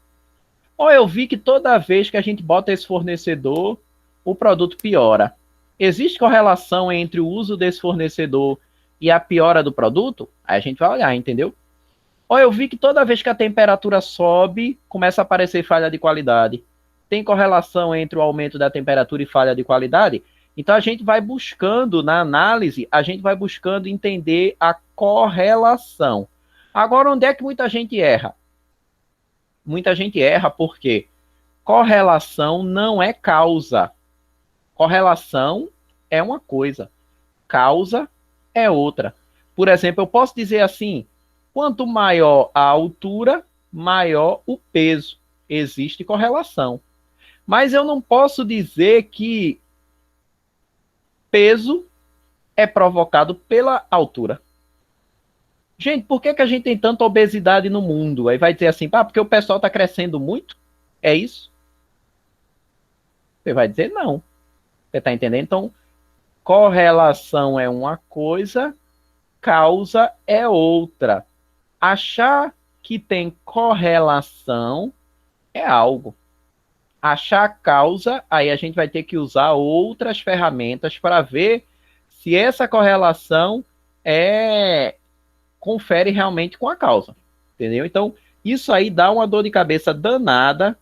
Ou eu vi que toda vez que a gente bota esse fornecedor, o produto piora. Existe correlação entre o uso desse fornecedor e a piora do produto? Aí a gente vai olhar, entendeu? Ou eu vi que toda vez que a temperatura sobe, começa a aparecer falha de qualidade. Tem correlação entre o aumento da temperatura e falha de qualidade? Então a gente vai buscando, na análise, a gente vai buscando entender a correlação. Agora, onde é que muita gente erra? Muita gente erra porque correlação não é causa. Correlação é uma coisa, causa é outra. Por exemplo, eu posso dizer assim, quanto maior a altura, maior o peso. Existe correlação. Mas eu não posso dizer que peso é provocado pela altura. Gente, por que a gente tem tanta obesidade no mundo? Aí vai dizer assim, porque o pessoal está crescendo muito? É isso? Você vai dizer não. Você está entendendo? Então, correlação é uma coisa, causa é outra. Achar que tem correlação é algo. Achar causa, aí a gente vai ter que usar outras ferramentas para ver se essa correlação confere realmente com a causa. Entendeu? Então, isso aí dá uma dor de cabeça danada,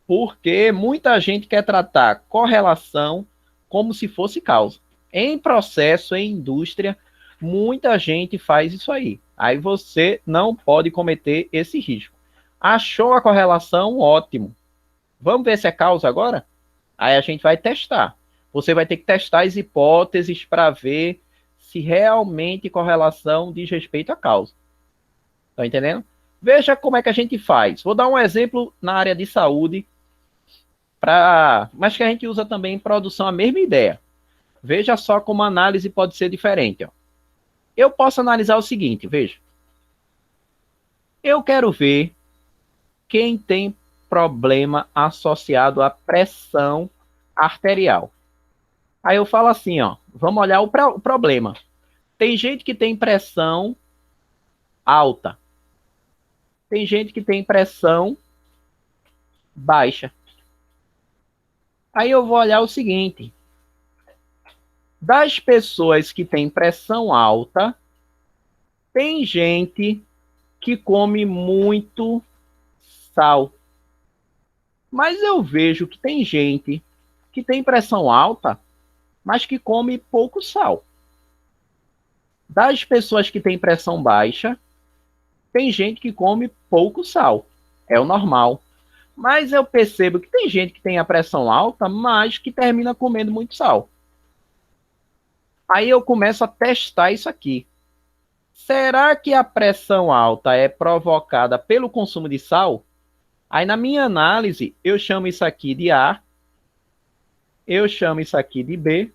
porque muita gente quer tratar correlação como se fosse causa. Em processo, em indústria, muita gente faz isso aí. Aí você não pode cometer esse risco. Achou a correlação? Ótimo. Vamos ver se é causa agora? Aí a gente vai testar. Você vai ter que testar as hipóteses para ver se realmente correlação diz respeito à causa. Tá entendendo? Veja como é que a gente faz. Vou dar um exemplo na área de saúde, mas que a gente usa também em produção a mesma ideia. Veja só como a análise pode ser diferente. Ó. Eu posso analisar o seguinte, veja. Eu quero ver quem tem problema associado à pressão arterial. Aí eu falo assim, ó, vamos olhar o problema. Tem gente que tem pressão alta. Tem gente que tem pressão baixa. Aí eu vou olhar o seguinte. Das pessoas que têm pressão alta, tem gente que come muito sal. Mas eu vejo que tem gente que tem pressão alta, mas que come pouco sal. Das pessoas que têm pressão baixa, tem gente que come pouco sal. É o normal. Mas eu percebo que tem gente que tem a pressão alta, mas que termina comendo muito sal. Aí eu começo a testar isso aqui. Será que a pressão alta é provocada pelo consumo de sal? Aí na minha análise, eu chamo isso aqui de A, eu chamo isso aqui de B,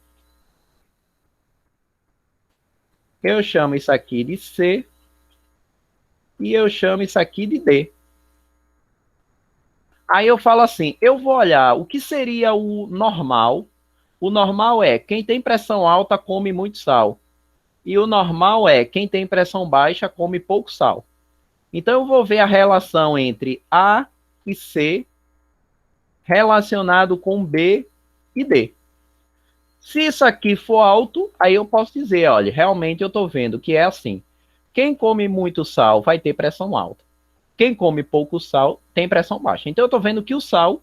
eu chamo isso aqui de C, e eu chamo isso aqui de D. Aí eu falo assim, eu vou olhar o que seria o normal. O normal é quem tem pressão alta come muito sal. E o normal é quem tem pressão baixa come pouco sal. Então eu vou ver a relação entre A e C relacionado com B e D. Se isso aqui for alto, aí eu posso dizer, olha, realmente eu estou vendo que é assim. Quem come muito sal vai ter pressão alta. Quem come pouco sal tem pressão baixa. Então eu estou vendo que o sal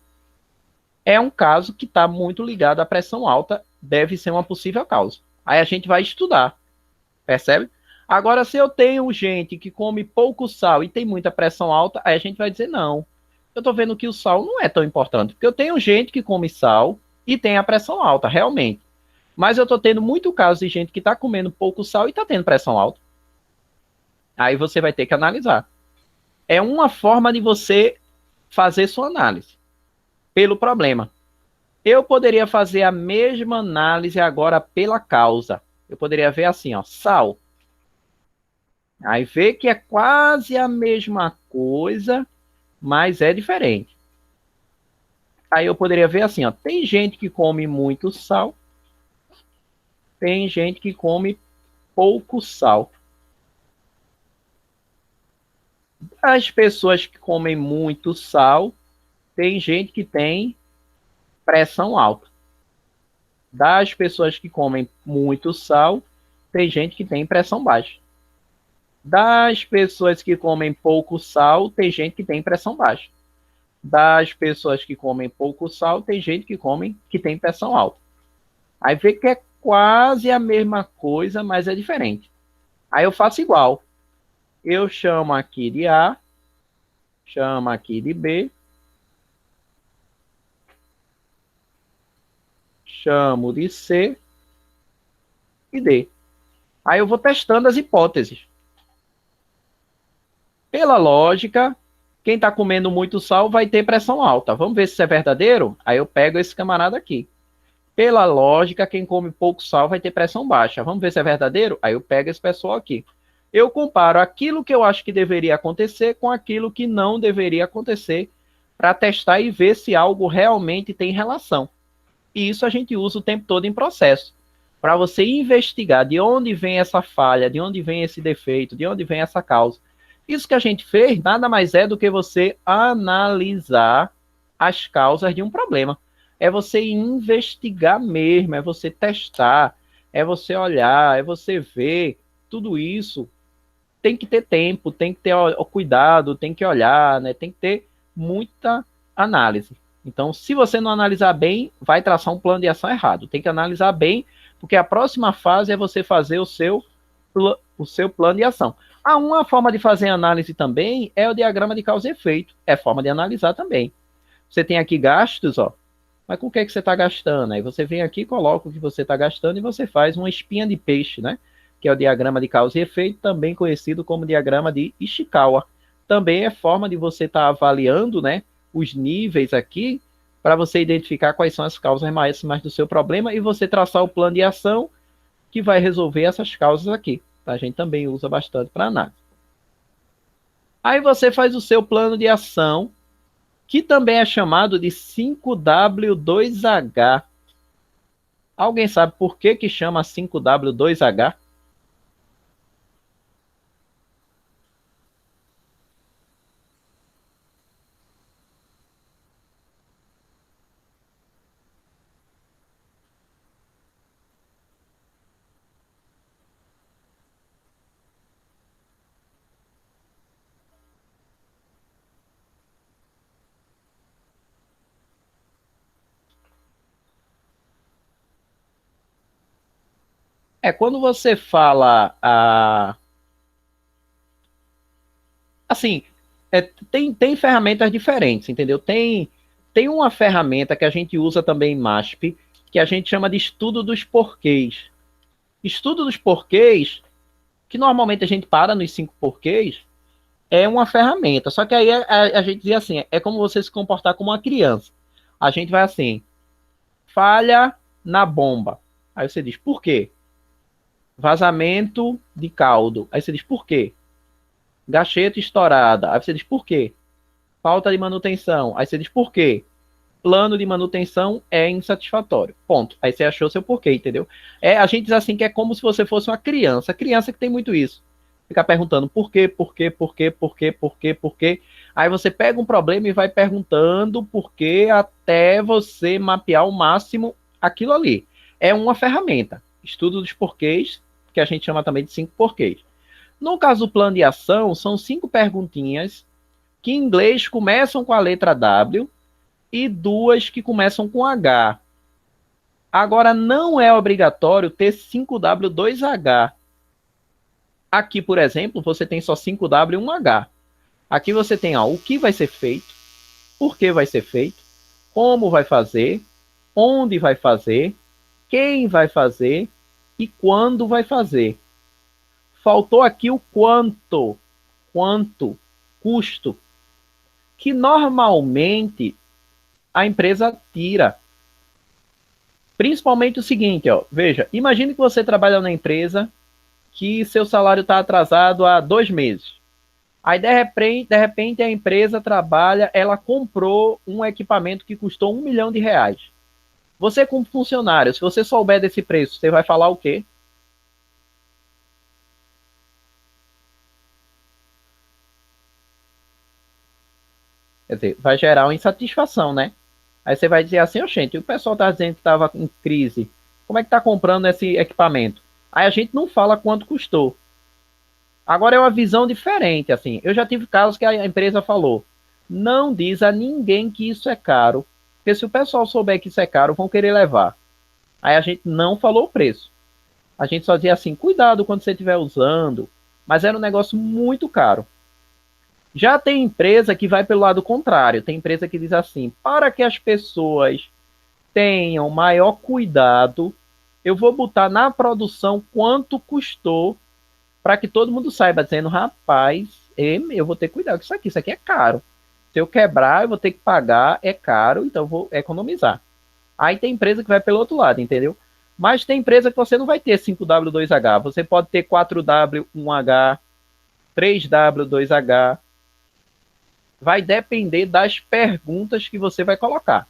é um caso que está muito ligado à pressão alta, deve ser uma possível causa. Aí a gente vai estudar, percebe? Agora, se eu tenho gente que come pouco sal e tem muita pressão alta, aí a gente vai dizer não. Eu estou vendo que o sal não é tão importante, porque eu tenho gente que come sal e tem a pressão alta, realmente. Mas eu estou tendo muito caso de gente que está comendo pouco sal e está tendo pressão alta. Aí você vai ter que analisar. É uma forma de você fazer sua análise pelo problema. Eu poderia fazer a mesma análise agora pela causa. Eu poderia ver assim, ó, sal. Aí ver que é quase a mesma coisa, mas é diferente. Aí eu poderia ver assim, ó, tem gente que come muito sal, tem gente que come pouco sal. As pessoas que comem muito sal, tem gente que tem pressão alta. Das pessoas que comem muito sal, tem gente que tem pressão baixa. Das pessoas que comem pouco sal, tem gente que tem pressão baixa. Das pessoas que comem pouco sal, tem gente que tem pressão alta. Aí vê que é quase a mesma coisa, mas é diferente. Aí eu faço igual. Eu chamo aqui de A, chamo aqui de B, chamo de C e D. Aí eu vou testando as hipóteses. Pela lógica, quem está comendo muito sal vai ter pressão alta. Vamos ver se isso é verdadeiro? Aí eu pego esse camarada aqui. Pela lógica, quem come pouco sal vai ter pressão baixa. Vamos ver se é verdadeiro? Aí eu pego esse pessoal aqui. Eu comparo aquilo que eu acho que deveria acontecer com aquilo que não deveria acontecer para testar e ver se algo realmente tem relação. E isso a gente usa o tempo todo em processo. Para você investigar de onde vem essa falha, de onde vem esse defeito, de onde vem essa causa. Isso que a gente fez nada mais é do que você analisar as causas de um problema. É você investigar mesmo, é você testar, é você olhar, é você ver. Tudo isso tem que ter tempo, tem que ter o cuidado, tem que olhar, né? Tem que ter muita análise. Então, se você não analisar bem, vai traçar um plano de ação errado. Tem que analisar bem, porque a próxima fase é você fazer o seu plano de ação. Uma forma de fazer análise também é o diagrama de causa e efeito. É forma de analisar também. Você tem aqui gastos, ó. Mas com o que é que você está gastando? Aí você vem aqui, coloca o que você está gastando e você faz uma espinha de peixe, né? Que é o diagrama de causa e efeito, também conhecido como diagrama de Ishikawa. Também é forma de você estar avaliando, né, os níveis aqui, para você identificar quais são as causas máximas do seu problema e você traçar o plano de ação que vai resolver essas causas aqui. A gente também usa bastante para análise. Aí você faz o seu plano de ação, que também é chamado de 5W2H. Alguém sabe por que chama 5W2H? Quando você fala assim, tem ferramentas diferentes, entendeu? Tem uma ferramenta que a gente usa também em MASP, que a gente chama de estudo dos porquês. Estudo dos porquês, que normalmente a gente para nos 5 porquês, é uma ferramenta. Só que aí a gente diz assim, é como você se comportar como uma criança. A gente vai assim, falha na bomba. Aí você diz, por quê? Vazamento de caldo. Aí você diz, por quê? Gacheta estourada. Aí você diz, por quê? Falta de manutenção. Aí você diz, por quê? Plano de manutenção é insatisfatório. Ponto. Aí você achou seu porquê, entendeu? A gente diz assim que é como se você fosse uma criança. Criança que tem muito isso. Ficar perguntando por quê, por quê, por quê, por quê, por quê, por quê. Aí você pega um problema e vai perguntando por quê até você mapear ao máximo aquilo ali. É uma ferramenta. Estudo dos porquês, que a gente chama também de 5 porquês. No caso do plano de ação, são 5 perguntinhas que em inglês começam com a letra W e 2 que começam com H. Agora, não é obrigatório ter 5W2H. Aqui, por exemplo, você tem só 5W e 1H. Aqui você tem o que vai ser feito, por que vai ser feito, como vai fazer, onde vai fazer, quem vai fazer e quando vai fazer. Faltou aqui o quanto, custo, que normalmente a empresa tira. Principalmente o seguinte, veja, imagine que você trabalha na empresa que seu salário está atrasado há 2 meses. Aí, de repente, a empresa trabalha, ela comprou um equipamento que custou R$1 milhão. Você, como funcionário, se você souber desse preço, você vai falar o quê? Quer dizer, vai gerar uma insatisfação, né? Aí você vai dizer assim, gente, o pessoal está dizendo que estava em crise. Como é que está comprando esse equipamento? Aí a gente não fala quanto custou. Agora é uma visão diferente, assim. Eu já tive casos que a empresa falou, não diz a ninguém que isso é caro, porque se o pessoal souber que isso é caro, vão querer levar. Aí a gente não falou o preço. A gente só dizia assim, cuidado quando você estiver usando, mas era um negócio muito caro. Já tem empresa que vai pelo lado contrário. Tem empresa que diz assim, para que as pessoas tenham maior cuidado, eu vou botar na produção quanto custou para que todo mundo saiba, dizendo, rapaz, eu vou ter cuidado com isso aqui é caro. Se eu quebrar, eu vou ter que pagar, é caro, então eu vou economizar. Aí tem empresa que vai pelo outro lado, entendeu? Mas tem empresa que você não vai ter 5W2H, você pode ter 4W1H, 3W2H. Vai depender das perguntas que você vai colocar.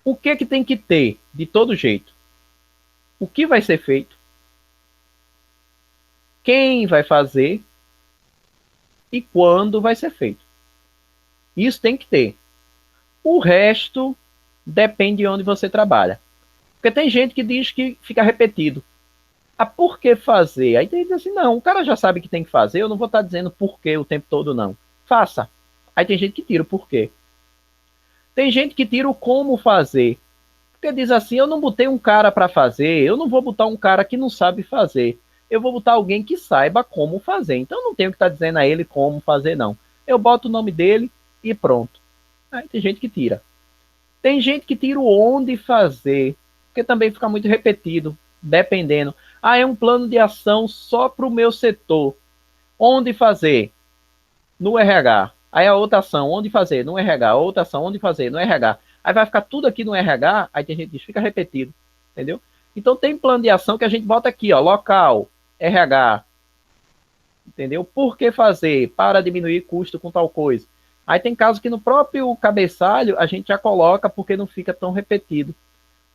O que tem que ter de todo jeito? O que vai ser feito? Quem vai fazer? E quando vai ser feito? Isso tem que ter. O resto depende de onde você trabalha. Porque tem gente que diz que fica repetido. Ah, por que fazer? Aí tem gente assim, não, o cara já sabe que tem que fazer, eu não vou estar dizendo por que o tempo todo, não. Faça. Aí tem gente que tira o porquê. Tem gente que tira o como fazer. Porque diz assim, eu não botei um cara para fazer, eu não vou botar um cara que não sabe fazer. Eu vou botar alguém que saiba como fazer. Então eu não tenho que estar dizendo a ele como fazer, não. Eu boto o nome dele e pronto. Aí tem gente que tira. Tem gente que tira o onde fazer, porque também fica muito repetido, dependendo. Ah, é um plano de ação só para o meu setor. Onde fazer? No RH. Aí a outra ação, onde fazer? No RH. Outra ação, onde fazer? No RH. Aí vai ficar tudo aqui no RH, aí tem gente que diz, fica repetido, entendeu? Então tem plano de ação que a gente bota aqui, ó, local, RH, entendeu? Por que fazer? Para diminuir custo com tal coisa. Aí tem casos que no próprio cabeçalho a gente já coloca porque não fica tão repetido.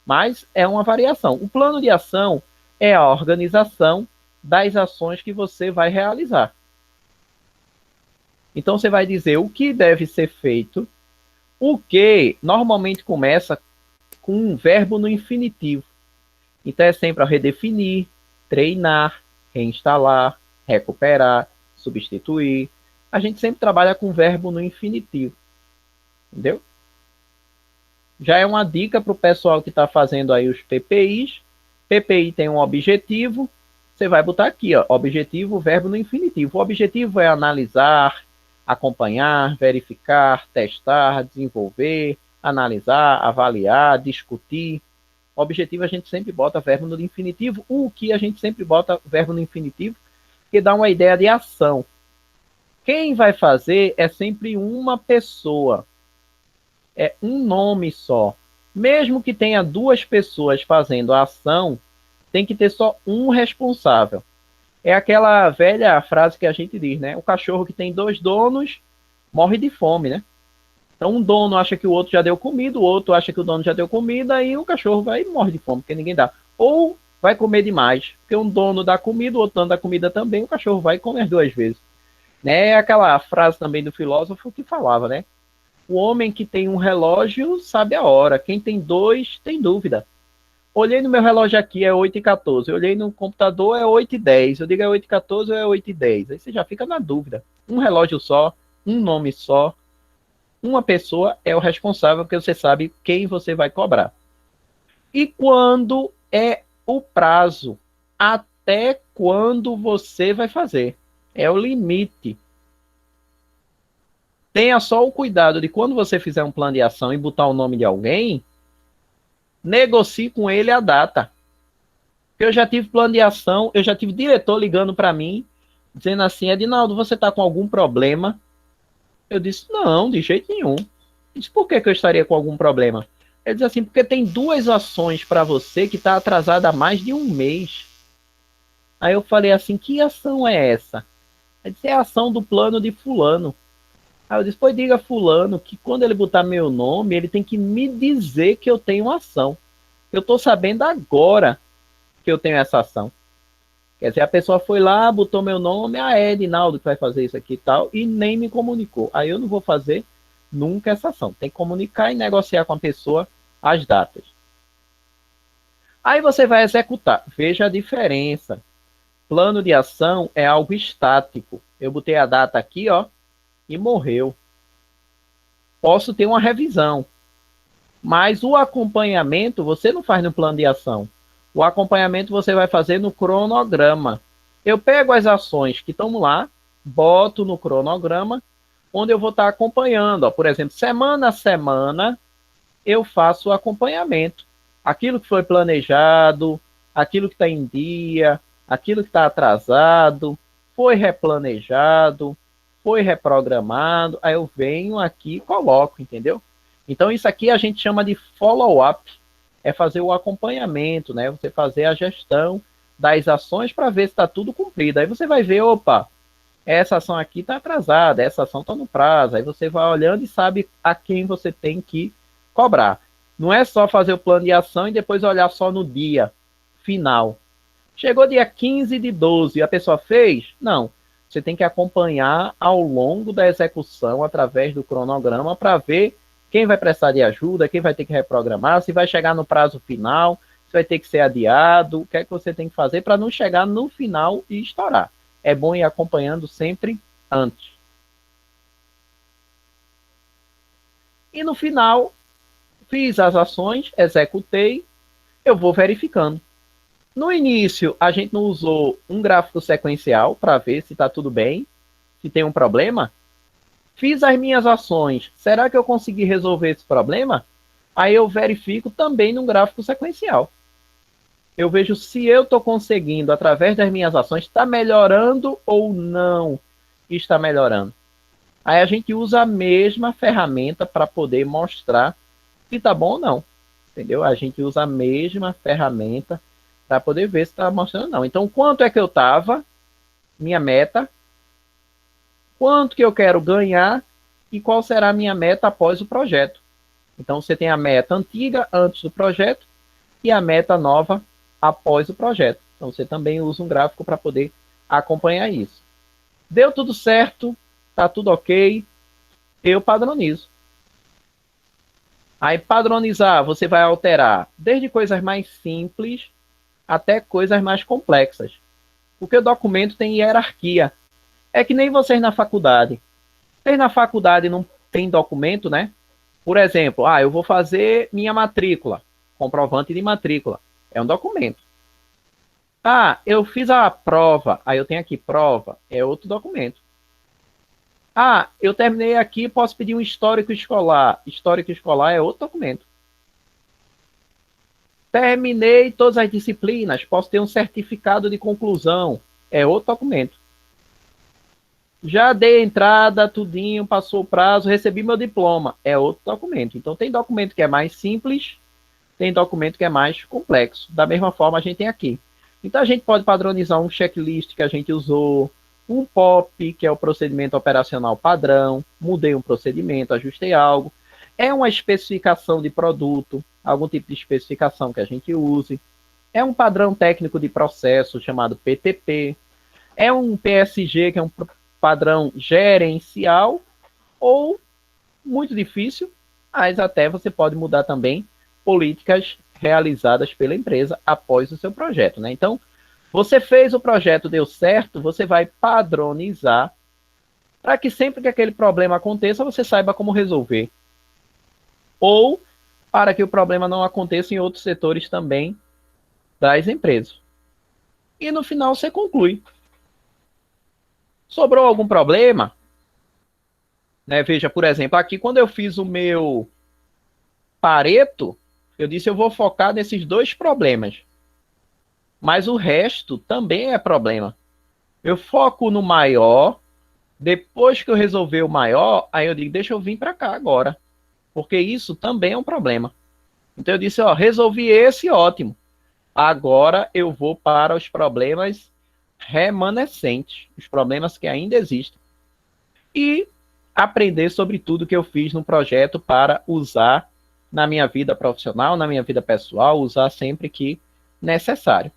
Mas é uma variação. O plano de ação é a organização das ações que você vai realizar. Então você vai dizer o que deve ser feito. O que normalmente começa com um verbo no infinitivo. Então é sempre ao redefinir, treinar, reinstalar, recuperar, substituir. A gente sempre trabalha com verbo no infinitivo. Entendeu? Já é uma dica para o pessoal que está fazendo aí os PPIs. PPI tem um objetivo. Você vai botar aqui, ó, objetivo, verbo no infinitivo. O objetivo é analisar, acompanhar, verificar, testar, desenvolver, analisar, avaliar, discutir. O objetivo a gente sempre bota verbo no infinitivo. O que a gente sempre bota verbo no infinitivo, que dá uma ideia de ação. Quem vai fazer é sempre uma pessoa. É um nome só. Mesmo que tenha duas pessoas fazendo a ação, tem que ter só um responsável. É aquela velha frase que a gente diz, né? O cachorro que tem dois donos morre de fome, né? Então um dono acha que o outro já deu comida, o outro acha que o dono já deu comida, e o cachorro vai e morre de fome, porque ninguém dá. Ou vai comer demais, porque um dono dá comida, o outro dono dá comida também, o cachorro vai comer duas vezes. Né? É aquela frase também do filósofo que falava, né? O homem que tem um relógio sabe a hora, quem tem dois tem dúvida. Olhei no meu relógio aqui, é 8h14. Olhei no computador, é 8h10. Eu digo é 8h14 ou é 8h10. Aí você já fica na dúvida. Um relógio só, um nome só, uma pessoa é o responsável, porque você sabe quem você vai cobrar. E quando é o prazo? Até quando você vai fazer? É o limite. Tenha só o cuidado de quando você fizer um plano de ação e botar o nome de alguém, negocie com ele a data. Eu já tive plano de ação, eu já tive diretor ligando para mim, dizendo assim, Edinaldo, você está com algum problema? Eu disse, não, de jeito nenhum. Ele disse, por que eu estaria com algum problema? Ele disse assim, porque tem duas ações para você que está atrasada há mais de um mês. Aí eu falei assim, que ação é essa? Ele disse, é a ação do plano de fulano. Aí eu disse, pois diga a fulano que quando ele botar meu nome, ele tem que me dizer que eu tenho ação. Eu estou sabendo agora que eu tenho essa ação. Quer dizer, a pessoa foi lá, botou meu nome, é Edinaldo que vai fazer isso aqui e tal, e nem me comunicou. Aí eu não vou fazer nunca essa ação. Tem que comunicar e negociar com a pessoa as datas. Aí você vai executar. Veja a diferença. Plano de ação é algo estático. Eu botei a data aqui, ó, e morreu. Posso ter uma revisão. Mas o acompanhamento você não faz no plano de ação. O acompanhamento você vai fazer no cronograma. Eu pego as ações que estão lá, boto no cronograma, onde eu vou estar acompanhando. Ó, por exemplo, semana a semana, eu faço o acompanhamento. Aquilo que foi planejado, aquilo que está em dia, aquilo que está atrasado, foi replanejado, foi reprogramado. Aí eu venho aqui e coloco, entendeu? Então isso aqui a gente chama de follow-up. é fazer o acompanhamento, né? Você fazer a gestão das ações para ver se está tudo cumprido. Aí você vai ver, opa, essa ação aqui está atrasada, essa ação está no prazo. Aí você vai olhando e sabe a quem você tem que cobrar. Não é só fazer o plano de ação e depois olhar só no dia final. Chegou dia 15 de 12 e a pessoa fez? Não. Você tem que acompanhar ao longo da execução através do cronograma para ver quem vai precisar de ajuda, quem vai ter que reprogramar, se vai chegar no prazo final, se vai ter que ser adiado, o que é que você tem que fazer para não chegar no final e estourar. É bom ir acompanhando sempre antes. E no final, fiz as ações, executei, eu vou verificando. No início, a gente não usou um gráfico sequencial para ver se está tudo bem, se tem um problema. Fiz as minhas ações, será que eu consegui resolver esse problema? Aí eu verifico também no gráfico sequencial. Eu vejo se eu estou conseguindo, através das minhas ações, está melhorando ou não está melhorando. Aí a gente usa a mesma ferramenta para poder mostrar se está bom ou não. Entendeu? A gente usa a mesma ferramenta para poder ver se está mostrando ou não. Então, quanto é que eu estava, minha meta, quanto que eu quero ganhar e qual será a minha meta após o projeto. Então, você tem a meta antiga antes do projeto e a meta nova após o projeto. Então, você também usa um gráfico para poder acompanhar isso. Deu tudo certo, está tudo ok, eu padronizo. Aí, padronizar, você vai alterar desde coisas mais simples até coisas mais complexas. Porque o documento tem hierarquia. É que nem vocês na faculdade. Vocês na faculdade não tem documento, né? Por exemplo, eu vou fazer minha matrícula, comprovante de matrícula. É um documento. Eu fiz a prova, aí eu tenho aqui prova, é outro documento. Eu terminei aqui, posso pedir um histórico escolar. Histórico escolar é outro documento. Terminei todas as disciplinas, posso ter um certificado de conclusão. É outro documento. Já dei entrada, tudinho, passou o prazo, recebi meu diploma. É outro documento. Então, tem documento que é mais simples, tem documento que é mais complexo. Da mesma forma, a gente tem aqui. Então, a gente pode padronizar um checklist que a gente usou, um POP, que é o procedimento operacional padrão, mudei um procedimento, ajustei algo. É uma especificação de produto, algum tipo de especificação que a gente use. É um padrão técnico de processo chamado PTP. É um PSG, que é um padrão gerencial, ou muito difícil, mas até você pode mudar também políticas realizadas pela empresa após o seu projeto, né? Então, você fez o projeto, deu certo, você vai padronizar para que sempre que aquele problema aconteça, você saiba como resolver. Ou para que o problema não aconteça em outros setores também das empresas. E no final você conclui. Sobrou algum problema? Né? Veja, por exemplo, aqui quando eu fiz o meu Pareto, eu disse eu vou focar nesses dois problemas. Mas o resto também é problema. Eu foco no maior, depois que eu resolver o maior, aí eu digo, deixa eu vir para cá agora. Porque isso também é um problema. Então eu disse, resolvi esse, ótimo. Agora eu vou para os problemas remanescentes, os problemas que ainda existem. E aprender sobre tudo que eu fiz no projeto para usar na minha vida profissional, na minha vida pessoal, usar sempre que necessário.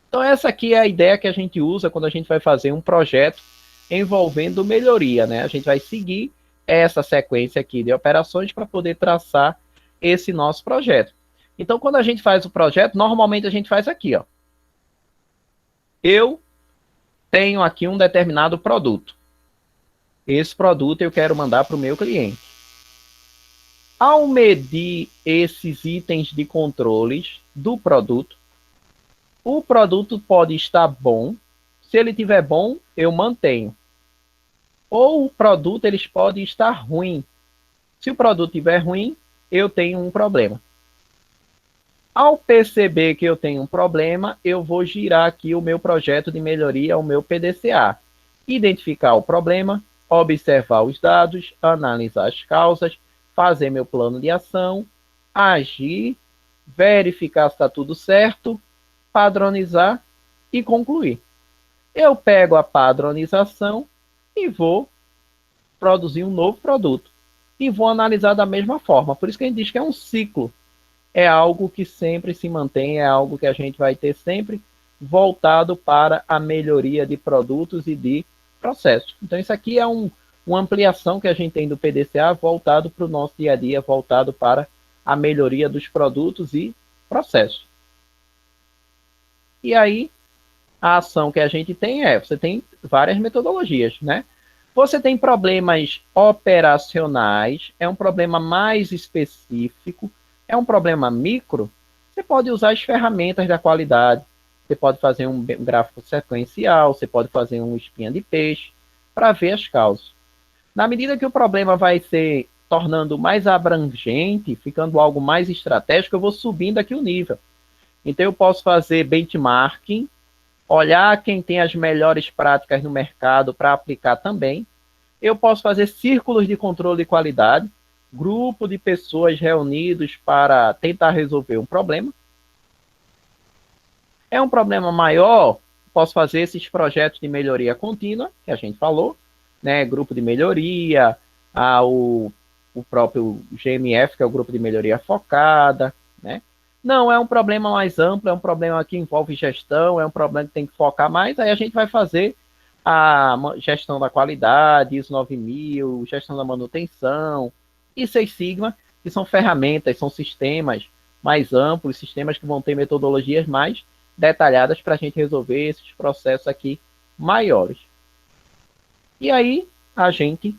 Então essa aqui é a ideia que a gente usa quando a gente vai fazer um projeto envolvendo melhoria, né? A gente vai seguir essa sequência aqui de operações para poder traçar esse nosso projeto. Então, quando a gente faz o projeto, normalmente a gente faz aqui, Eu tenho aqui um determinado produto. Esse produto eu quero mandar para o meu cliente. Ao medir esses itens de controles do produto, o produto pode estar bom. Se ele estiver bom, eu mantenho. Ou o produto eles pode estar ruim. Se o produto estiver ruim, eu tenho um problema. Ao perceber que eu tenho um problema, eu vou girar aqui o meu projeto de melhoria, o meu PDCA. Identificar o problema, observar os dados, analisar as causas, fazer meu plano de ação, agir verificar se está tudo certo, padronizar e concluir. Eu pego a padronização e vou produzir um novo produto. E vou analisar da mesma forma. Por isso que a gente diz que é um ciclo. É algo que sempre se mantém, é algo que a gente vai ter sempre voltado para a melhoria de produtos e de processos. Então, isso aqui é uma ampliação que a gente tem do PDCA voltado para o nosso dia a dia, voltado para a melhoria dos produtos e processos. E aí, a ação que a gente tem você tem várias metodologias, né? Você tem problemas operacionais, é um problema mais específico, é um problema micro, você pode usar as ferramentas da qualidade, você pode fazer um gráfico sequencial, você pode fazer um espinha de peixe, para ver as causas. Na medida que o problema vai se tornando mais abrangente, ficando algo mais estratégico, eu vou subindo aqui o nível. Então, eu posso fazer benchmarking, olhar quem tem as melhores práticas no mercado para aplicar também. Eu posso fazer círculos de controle de qualidade, grupo de pessoas reunidos para tentar resolver um problema. É um problema maior, posso fazer esses projetos de melhoria contínua, que a gente falou, né? Grupo de melhoria, o próprio GMF, que é o grupo de melhoria focada, né? Não, é um problema mais amplo, é um problema que envolve gestão, é um problema que tem que focar mais, aí a gente vai fazer a gestão da qualidade, ISO 9000, gestão da manutenção, e Six Sigma, que são ferramentas, são sistemas mais amplos, sistemas que vão ter metodologias mais detalhadas para a gente resolver esses processos aqui maiores. E aí a gente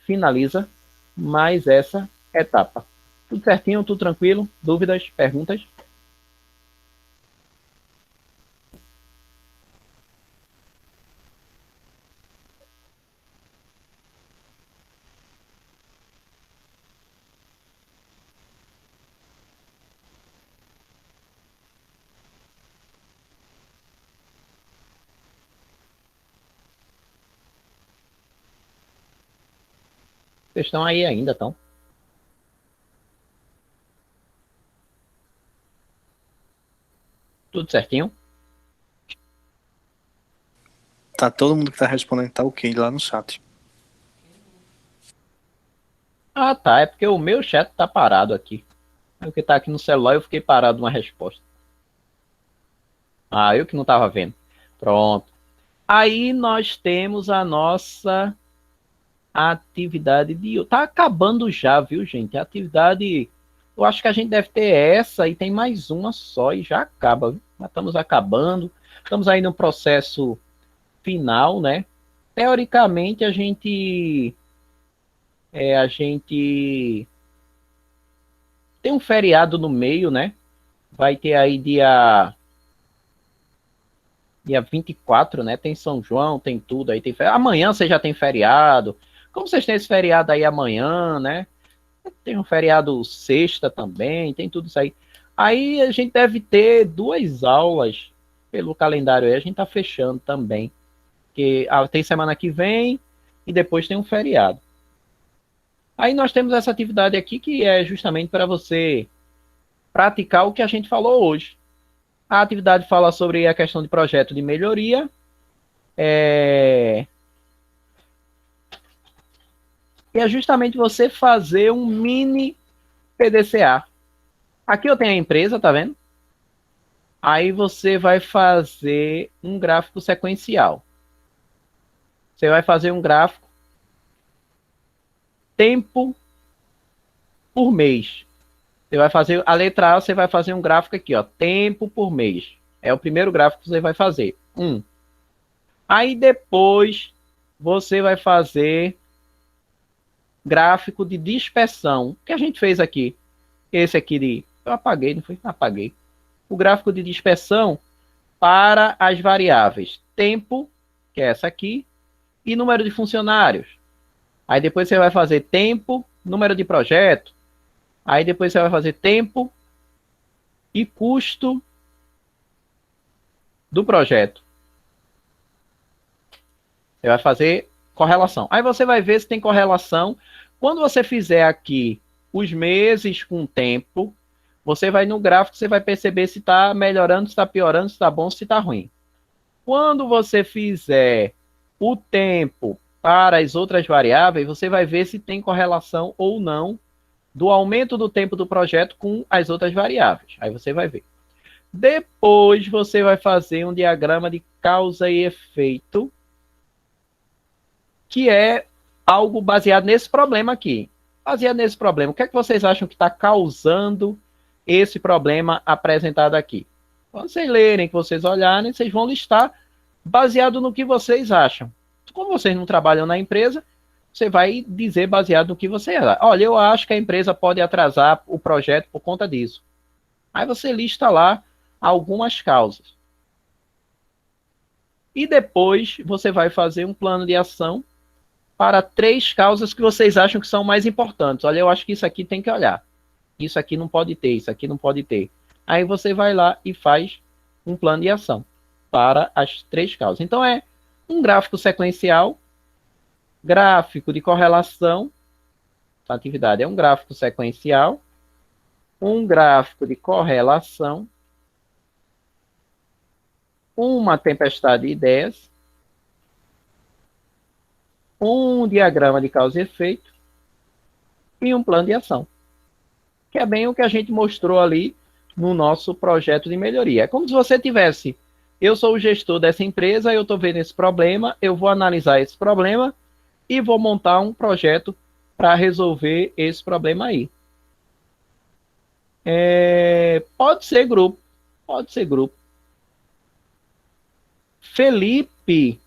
finaliza mais essa etapa. Tudo certinho, tudo tranquilo? Dúvidas, perguntas? Vocês estão aí ainda, estão? Tudo certinho? Tá, todo mundo que tá respondendo tá ok lá no chat. Ah, tá. É porque o meu chat tá parado aqui. O que tá aqui no celular eu fiquei parado numa resposta. Ah, eu que não tava vendo. Pronto. Aí nós temos a nossa atividade de... Tá acabando já, viu, gente? A atividade... Eu acho que a gente deve ter essa e tem mais uma só e já acaba, viu? Mas estamos acabando. Estamos aí no processo final, né? Teoricamente, a gente tem um feriado no meio, né? Vai ter aí dia 24, né? Tem São João, tem tudo aí. Amanhã você já tem feriado. Como vocês têm esse feriado aí amanhã, né? Tem um feriado sexta também, tem tudo isso aí. Aí a gente deve ter 2 aulas pelo calendário aí, a gente tá fechando também. Porque tem semana que vem e depois tem um feriado. Aí nós temos essa atividade aqui que é justamente para você praticar o que a gente falou hoje. A atividade fala sobre a questão de projeto de melhoria. E é justamente você fazer um mini PDCA. Aqui eu tenho a empresa, tá vendo? Aí você vai fazer um gráfico sequencial. Você vai fazer um gráfico tempo por mês. Você vai fazer a letra A, você vai fazer um gráfico aqui, ó, tempo por mês. É o primeiro gráfico que você vai fazer. Aí depois você vai fazer gráfico de dispersão. O que a gente fez aqui? Esse aqui eu apaguei, não foi? Apaguei. O gráfico de dispersão para as variáveis tempo, que é essa aqui, e número de funcionários. Aí depois você vai fazer tempo, número de projeto. Aí depois você vai fazer tempo e custo do projeto. Você vai fazer correlação. Aí você vai ver se tem correlação. Quando você fizer aqui os meses com tempo, você vai no gráfico, você vai perceber se está melhorando, se está piorando, se está bom, se está ruim. Quando você fizer o tempo para as outras variáveis, você vai ver se tem correlação ou não do aumento do tempo do projeto com as outras variáveis. Aí você vai ver. Depois você vai fazer um diagrama de causa e efeito, que é algo baseado nesse problema aqui. Baseado nesse problema, o que é que vocês acham que está causando esse problema apresentado aqui? Quando vocês lerem, que vocês olharem, vocês vão listar baseado no que vocês acham. Como vocês não trabalham na empresa, você vai dizer baseado no que você acha. Olha, eu acho que a empresa pode atrasar o projeto por conta disso. Aí você lista lá algumas causas. E depois você vai fazer um plano de ação para 3 causas que vocês acham que são mais importantes. Olha, eu acho que isso aqui tem que olhar. Isso aqui não pode ter, isso aqui não pode ter. Aí você vai lá e faz um plano de ação para as 3 causas. Então é um gráfico sequencial, gráfico de correlação, a atividade é um gráfico sequencial, um gráfico de correlação, uma tempestade de ideias, um diagrama de causa e efeito e um plano de ação. Que é bem o que a gente mostrou ali no nosso projeto de melhoria. É como se você tivesse, eu sou o gestor dessa empresa, eu estou vendo esse problema, eu vou analisar esse problema e vou montar um projeto para resolver esse problema aí. Pode ser grupo, pode ser grupo. Felipe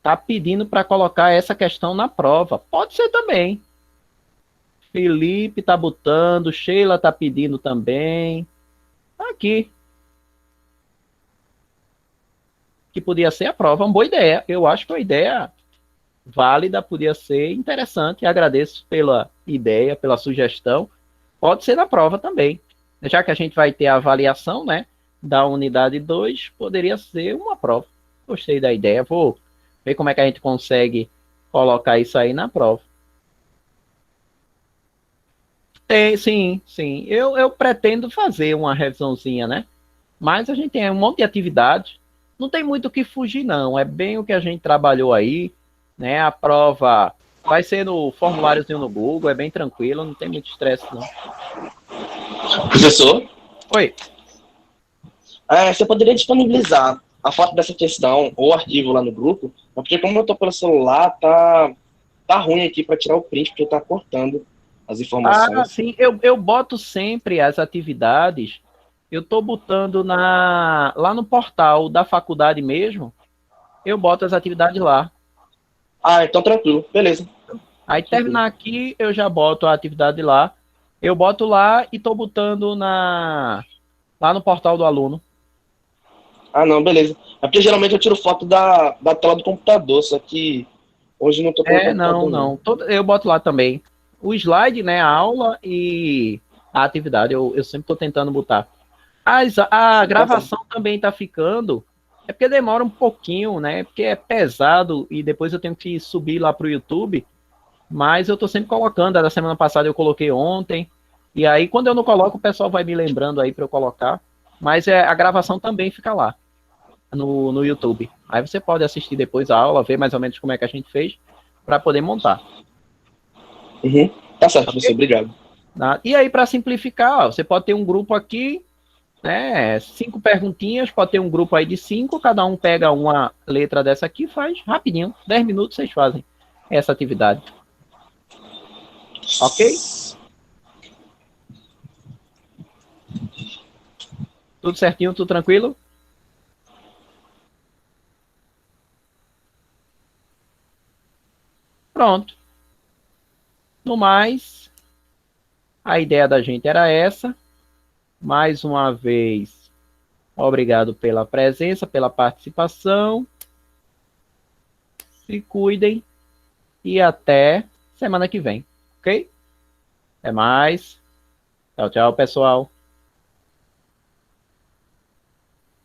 tá pedindo para colocar essa questão na prova. Pode ser também. Felipe tá botando, Sheila tá pedindo também. Aqui. Que podia ser a prova, uma boa ideia. Eu acho que uma ideia válida, podia ser interessante. Agradeço pela ideia, pela sugestão. Pode ser na prova também. Já que a gente vai ter a avaliação, né, da unidade 2, poderia ser uma prova. Gostei da ideia. Vou ver como é que a gente consegue colocar isso aí na prova. Sim. Eu pretendo fazer uma revisãozinha, né? Mas a gente tem um monte de atividade. Não tem muito o que fugir, não. É bem o que a gente trabalhou aí, né? A prova vai ser no formuláriozinho no Google, é bem tranquilo, não tem muito estresse, não. Professor, Oi. você poderia disponibilizar a foto dessa questão ou arquivo lá no grupo? Porque como eu tô pelo celular, tá ruim aqui para tirar o print, porque tá cortando as informações. Sim, eu boto sempre as atividades, eu tô botando lá no portal da faculdade mesmo, eu boto as atividades lá. Então tranquilo, beleza. Aí terminar aqui, eu já boto a atividade lá. Eu boto lá e tô botando lá no portal do aluno. Não, beleza. É porque geralmente eu tiro foto da tela do computador, só que hoje não tô com o computador. Não. Eu boto lá também. O slide, né, a aula e a atividade, eu sempre tô tentando botar. A gravação também tá ficando, é porque demora um pouquinho, né, porque é pesado e depois eu tenho que subir lá pro YouTube, mas eu tô sempre colocando. A da semana passada eu coloquei ontem, e aí quando eu não coloco, o pessoal vai me lembrando aí para eu colocar, mas a gravação também fica lá no YouTube. Aí você pode assistir depois a aula, ver mais ou menos como é que a gente fez, para poder montar. Uhum. Tá certo, professor, obrigado. E aí, para simplificar, você pode ter um grupo aqui, né, 5 perguntinhas, pode ter um grupo aí de 5, cada um pega uma letra dessa aqui e faz rapidinho, 10 minutos vocês fazem essa atividade. Ok? Tudo certinho, tudo tranquilo? Pronto. No mais, a ideia da gente era essa. Mais uma vez, obrigado pela presença, pela participação. Se cuidem e até semana que vem, ok? Até mais. Tchau, tchau, pessoal.